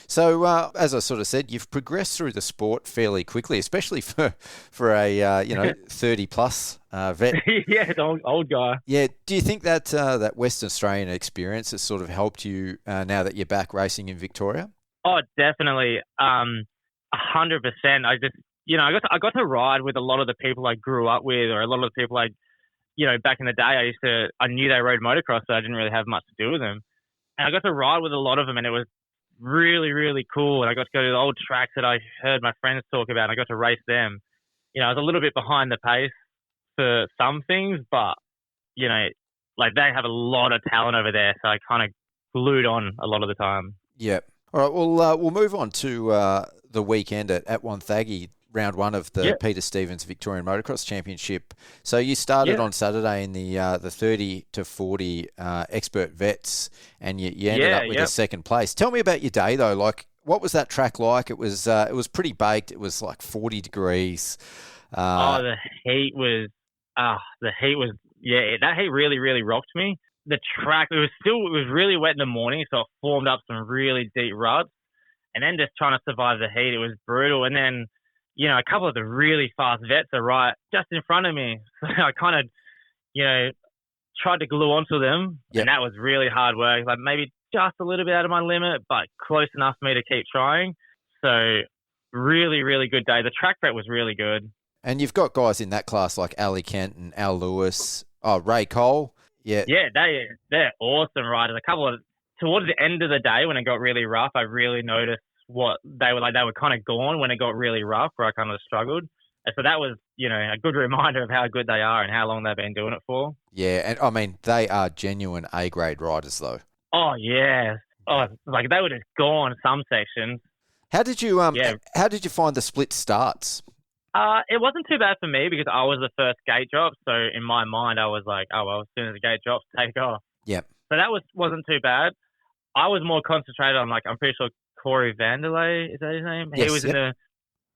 So, as I sort of said, you've progressed through the sport fairly quickly, especially for a 30-plus vet. Yeah, old guy. Yeah. Do you think that that Western Australian experience has sort of helped you now that you're back racing in Victoria? Oh, definitely. 100%. I got to ride with a lot of the people I grew up with, or a lot of the people back in the day, I knew they rode motocross, so I didn't really have much to do with them. And I got to ride with a lot of them, and it was really, really cool. And I got to go to the old tracks that I heard my friends talk about, and I got to race them. You know, I was a little bit behind the pace for some things, but, you know, like, they have a lot of talent over there, so I kind of glued on a lot of the time. Yep. All right, well, we'll move on to the weekend at Wonthaggi, round 1 of the Peter Stevens Victorian Motocross Championship. So you started on Saturday in the 30 to 40 expert vets, and you ended up with a second place. Tell me about your day though. Like, what was that track like? It was pretty baked. It was like 40 degrees. The heat was that heat really, really rocked me. The track, it was really wet in the morning, so it formed up some really deep ruts, and then just trying to survive the heat, it was brutal. And then, you know, a couple of the really fast vets are right just in front of me. So I kind of, tried to glue onto them. And that was really hard work. Like, maybe just a little bit out of my limit, but close enough for me to keep trying. So really, really good day. The track prep was really good. And you've got guys in that class like Ali Kent and Al Lewis, Ray Cole. Yeah. Yeah, they're awesome riders. Towards the end of the day when it got really rough, I really noticed what they were like. They were kind of gone when it got really rough, where I kind of struggled. And so that was, a good reminder of how good they are and how long they've been doing it for. Yeah, and I mean, they are genuine A-grade riders though. Oh, yeah. Oh, like, they were just gone some sections. How did you find the split starts? It wasn't too bad for me because I was the first gate drop. So in my mind, I was like, oh, well, as soon as the gate drops, take off. Yep. So that wasn't too bad. I was more concentrated on, like, I'm pretty sure Corey Vanderlei, is that his name? Yes, he was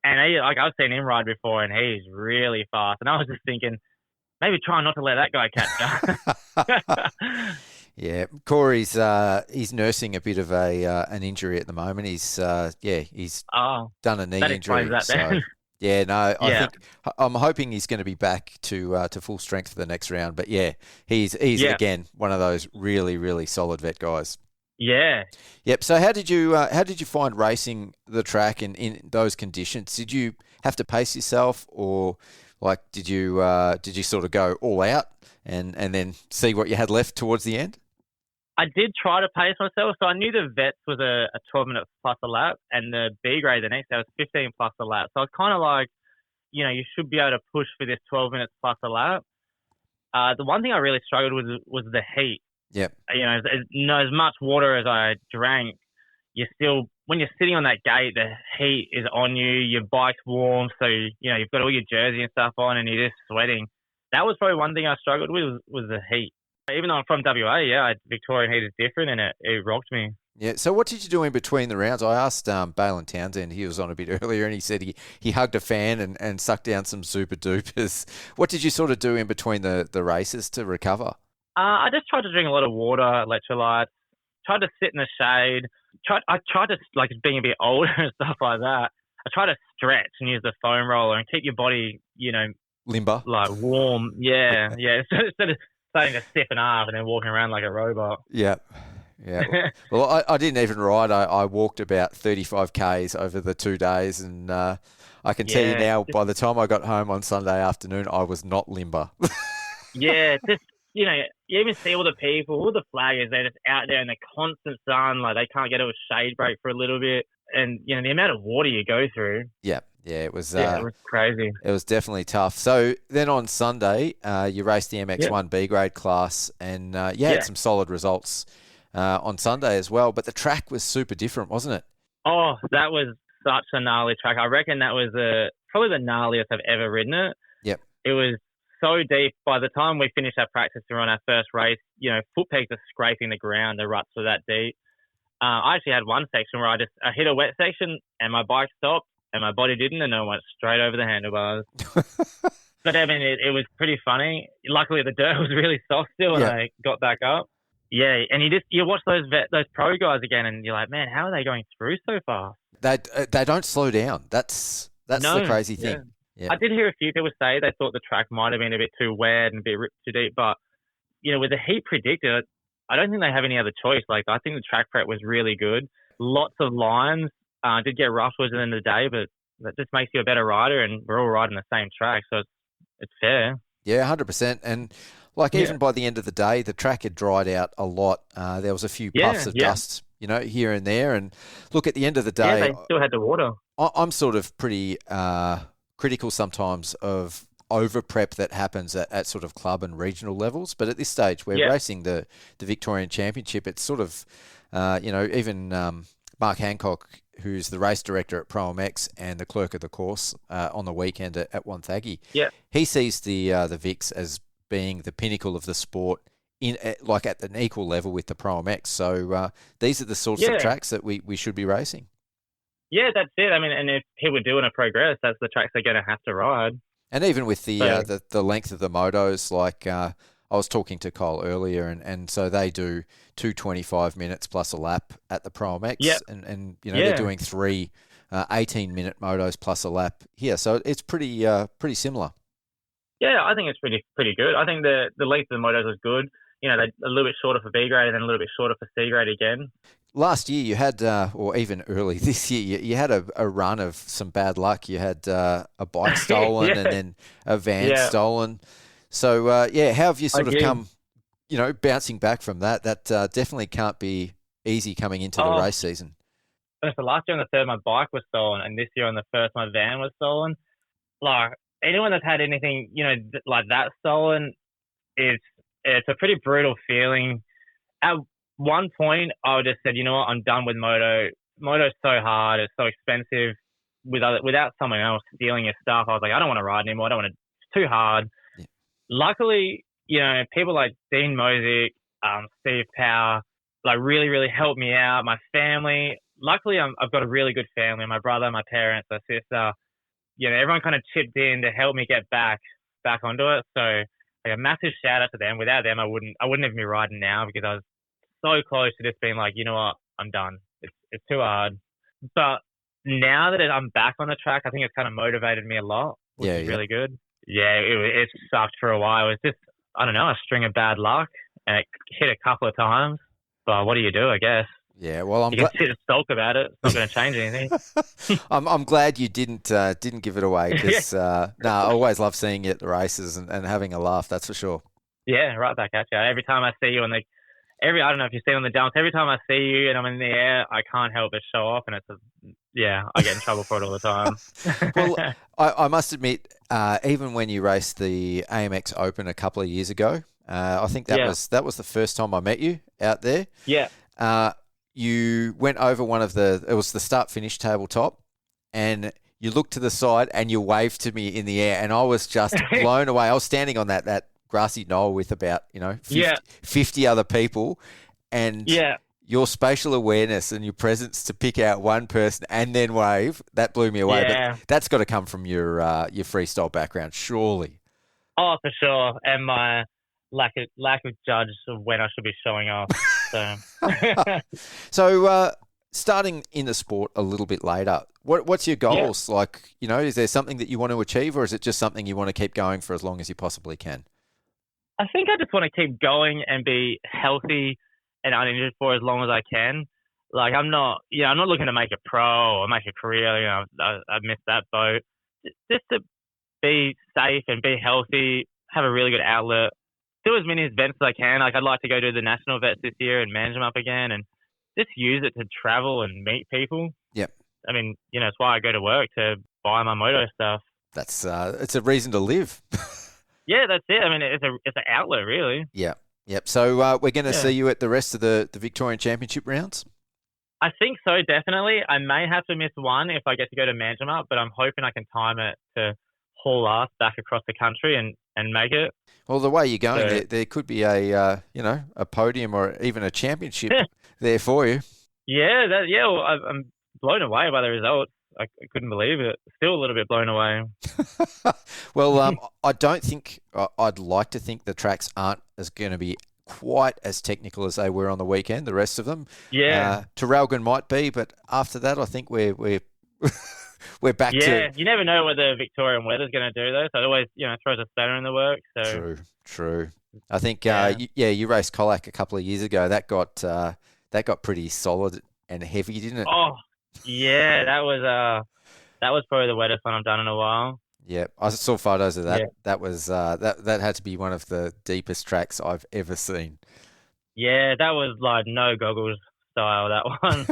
I've seen him ride before, and he's really fast. And I was just thinking, maybe try not to let that guy catch up. Yeah, Corey's he's nursing a bit of an injury at the moment. He's done a knee injury. That yeah, no, I'm hoping he's going to be back to full strength for the next round. But yeah, he's again one of those really, really solid vet guys. Yeah. Yep. So how did you find racing the track in those conditions? Did you have to pace yourself, or like did you sort of go all out and then see what you had left towards the end? I did try to pace myself. So I knew the vets was a 12-minute plus a lap, and the B grade the next day was 15 plus a lap. So I was kind of like, you know, you should be able to push for this 12 minutes plus a lap. The one thing I really struggled with was the heat. Yep. You know, as much water as I drank, when you're sitting on that gate, the heat is on you, your bike's warm, so, you know, you've got all your jersey and stuff on and you're just sweating. That was probably one thing I struggled with was the heat. Even though I'm from WA, Victorian heat is different and it rocked me. Yeah. So what did you do in between the rounds? I asked Baylin Townsend, he was on a bit earlier, and he said he hugged a fan and sucked down some super dupers. What did you sort of do in between the races to recover? I just tried to drink a lot of water, electrolytes, tried to sit in the shade. I tried to, like, being a bit older and stuff like that, I tried to stretch and use the foam roller and keep your body, you know, limber, like warm. Yeah. Instead of starting to stiffen up and then walking around like a robot. Yeah. Yeah. Well, I didn't even ride. I walked about 35 Ks over the 2 days, and I can tell you now, by the time I got home on Sunday afternoon, I was not limber. Yeah, just, you know, you even see all the people, all the flaggers, they're just out there in the constant sun, like they can't get a shade break for a little bit. And, you know, the amount of water you go through. Yeah, it was crazy. It was definitely tough. So then on Sunday, you raced the MX1 B grade class, and you had some solid results on Sunday as well. But the track was super different, wasn't it? Oh, that was such a gnarly track. I reckon that was probably the gnarliest I've ever ridden it. Yep. It was so deep. By the time we finished our practice to run our first race, you know, foot pegs are scraping the ground. The ruts were that deep. I actually had one section where I hit a wet section and my bike stopped and my body didn't, and I went straight over the handlebars. But I mean, it was pretty funny. Luckily, the dirt was really soft still, and I got back up. Yeah, and you watch those pro guys again, and you're like, man, how are they going through so fast? They don't slow down. That's the crazy thing. Yeah. I did hear a few people say they thought the track might have been a bit too wet and a bit too deep, but you know, with the heat predicted, I don't think they have any other choice. Like, I think the track prep was really good. Lots of lines. Did get rough towards the end of the day, but that just makes you a better rider, and we're all riding the same track, so it's fair. Yeah, 100%. And like even by the end of the day, the track had dried out a lot. There was a few puffs of dust, you know, here and there. And look, at the end of the day, they still had the water. I'm sort of pretty critical sometimes of over prep that happens at sort of club and regional levels. But at this stage, we're racing the Victorian Championship. It's sort of, you know, even Mark Hancock, who's the race director at ProMX and the clerk of the course on the weekend at Wonthaggi, he sees the Vics as being the pinnacle of the sport like at an equal level with the ProMX. So these are the sorts of tracks that we should be racing. Yeah, that's it. I mean, and if people do want to progress, that's the tracks they're going to have to ride. And even with the length of the motos, like I was talking to Kyle earlier, and so they do 225 minutes plus a lap at the ProMX, and you know they're doing 3 18-minute motos plus a lap here, so it's pretty similar. Yeah, I think it's pretty good. I think the length of the motos was good. You know, they're a little bit shorter for B grade and then a little bit shorter for C grade again. Last year you had, or even early this year, you had a run of some bad luck. You had a bike stolen and then a van stolen. So, how have you sort of come, you know, bouncing back from that? That definitely can't be easy coming into the race season. So last year on the 3rd, my bike was stolen, and this year on the 1st, my van was stolen. Like, anyone that's had anything, you know, like that stolen, it's a pretty brutal feeling. At one point, I just said, you know what, I'm done with moto. Moto's so hard. It's so expensive. Without someone else stealing your stuff, I was like, I don't want to ride anymore. I don't want to. It's too hard. Yeah. Luckily, you know, people like Dean Mosick, Steve Power, like really, really helped me out. My family. Luckily, I've got a really good family. My brother, my parents, my sister. You know, everyone kind of chipped in to help me get back onto it. So, like, a massive shout out to them. Without them, I wouldn't even be riding now, because I was so close to just being like, you know what, I'm done. It's too hard. But now that I'm back on the track, I think it's kind of motivated me a lot, which is really good. Yeah, it sucked for a while. It was just, I don't know, a string of bad luck, and it hit a couple of times. But what do you do, I guess? Yeah, well, I'm you can sit and sulk about it. It's not going to change anything. I'm glad you didn't give it away because I always love seeing you at the races and having a laugh. That's for sure. Yeah, right back at you. Every time I see you I don't know if you see on the jumps. Every time I see you and I'm in the air, I can't help but show off, and I get in trouble for it all the time. Well, I must admit, even when you raced the AMX Open a couple of years ago, I think that was the first time I met you out there. Yeah. You went over it was the start-finish tabletop, and you looked to the side and you waved to me in the air, and I was just blown away. I was standing on that grassy knoll with about 50 other people, and your spatial awareness and your presence to pick out one person and then wave, that blew me away. Yeah. But that's got to come from your freestyle background, surely. Oh, for sure. And my lack of judge of when I should be showing off. So starting in the sport a little bit later, what's your goals? Like, is there something that you want to achieve, or is it just something you want to keep going for as long as you possibly can? I think I just want to keep going and be healthy and uninjured for as long as I can. Like, I'm not looking to make a pro or make a career. I missed that boat. Just to be safe and be healthy, have a really good outlet, do as many events as I can. Like, I'd like to go to the national vets this year and manage them up again, and just use it to travel and meet people. Yep. I mean, it's why I go to work, to buy my moto stuff. That's it's a reason to live. Yeah, that's it. I mean, it's an outlet, really. Yeah. Yep. So we're going to see you at the rest of the Victorian Championship rounds? I think so, definitely. I may have to miss one if I get to go to Manjimup, but I'm hoping I can time it to haul ass back across the country and make it. Well, the way you're going, there could be a podium or even a championship there for you. Yeah, well, I'm blown away by the results. I couldn't believe it. Still a little bit blown away. Well, I don't think I'd like to think the tracks aren't going to be quite as technical as they were on the weekend. The rest of them, Traralgon might be, but after that, I think we're we're back to. Yeah, you never know what the Victorian weather's going to do though. So it always throws a spanner in the works. So true. I think you raced Colac a couple of years ago. That got pretty solid and heavy, didn't it? Oh. Yeah, that was probably the wettest one I've done in a while. Yeah, I saw photos of that. Yeah. That was that had to be one of the deepest tracks I've ever seen. Yeah, that was like no goggles style, that one.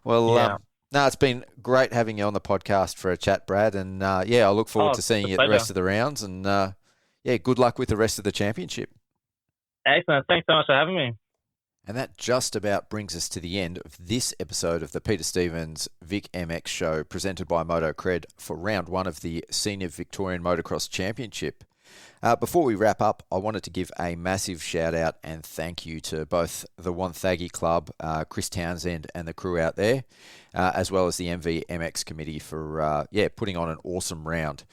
Well, it's been great having you on the podcast for a chat, Brad. And I look forward to seeing you at the rest of the rounds. And good luck with the rest of the championship. Excellent. Thanks so much for having me. And that just about brings us to the end of this episode of the Peter Stevens Vic MX show, presented by Moto Cred for round one of the Senior Victorian Motocross Championship. Before we wrap up, I wanted to give a massive shout out and thank you to both the Wonthaggi Club, Chris Townsend and the crew out there, as well as the MVMX committee for putting on an awesome round.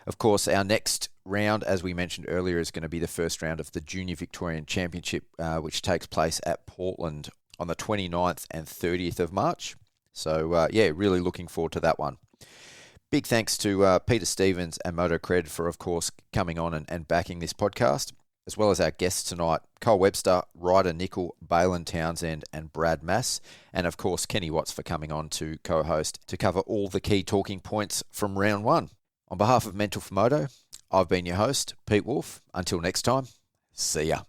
Of course, our next round, as we mentioned earlier, is going to be the first round of the Junior Victorian Championship, which takes place at Portland on the 29th and 30th of March. So, really looking forward to that one. Big thanks to Peter Stevens and Moto Cred for, of course, coming on and backing this podcast, as well as our guests tonight, Cole Webster, Ryder Nicol, Baylin Townsend and Brad Mass, and, of course, Kenny Watts for coming on to co-host to cover all the key talking points from round one. On behalf of Mental for Moto, I've been your host, Pete Wolf. Until next time, see ya.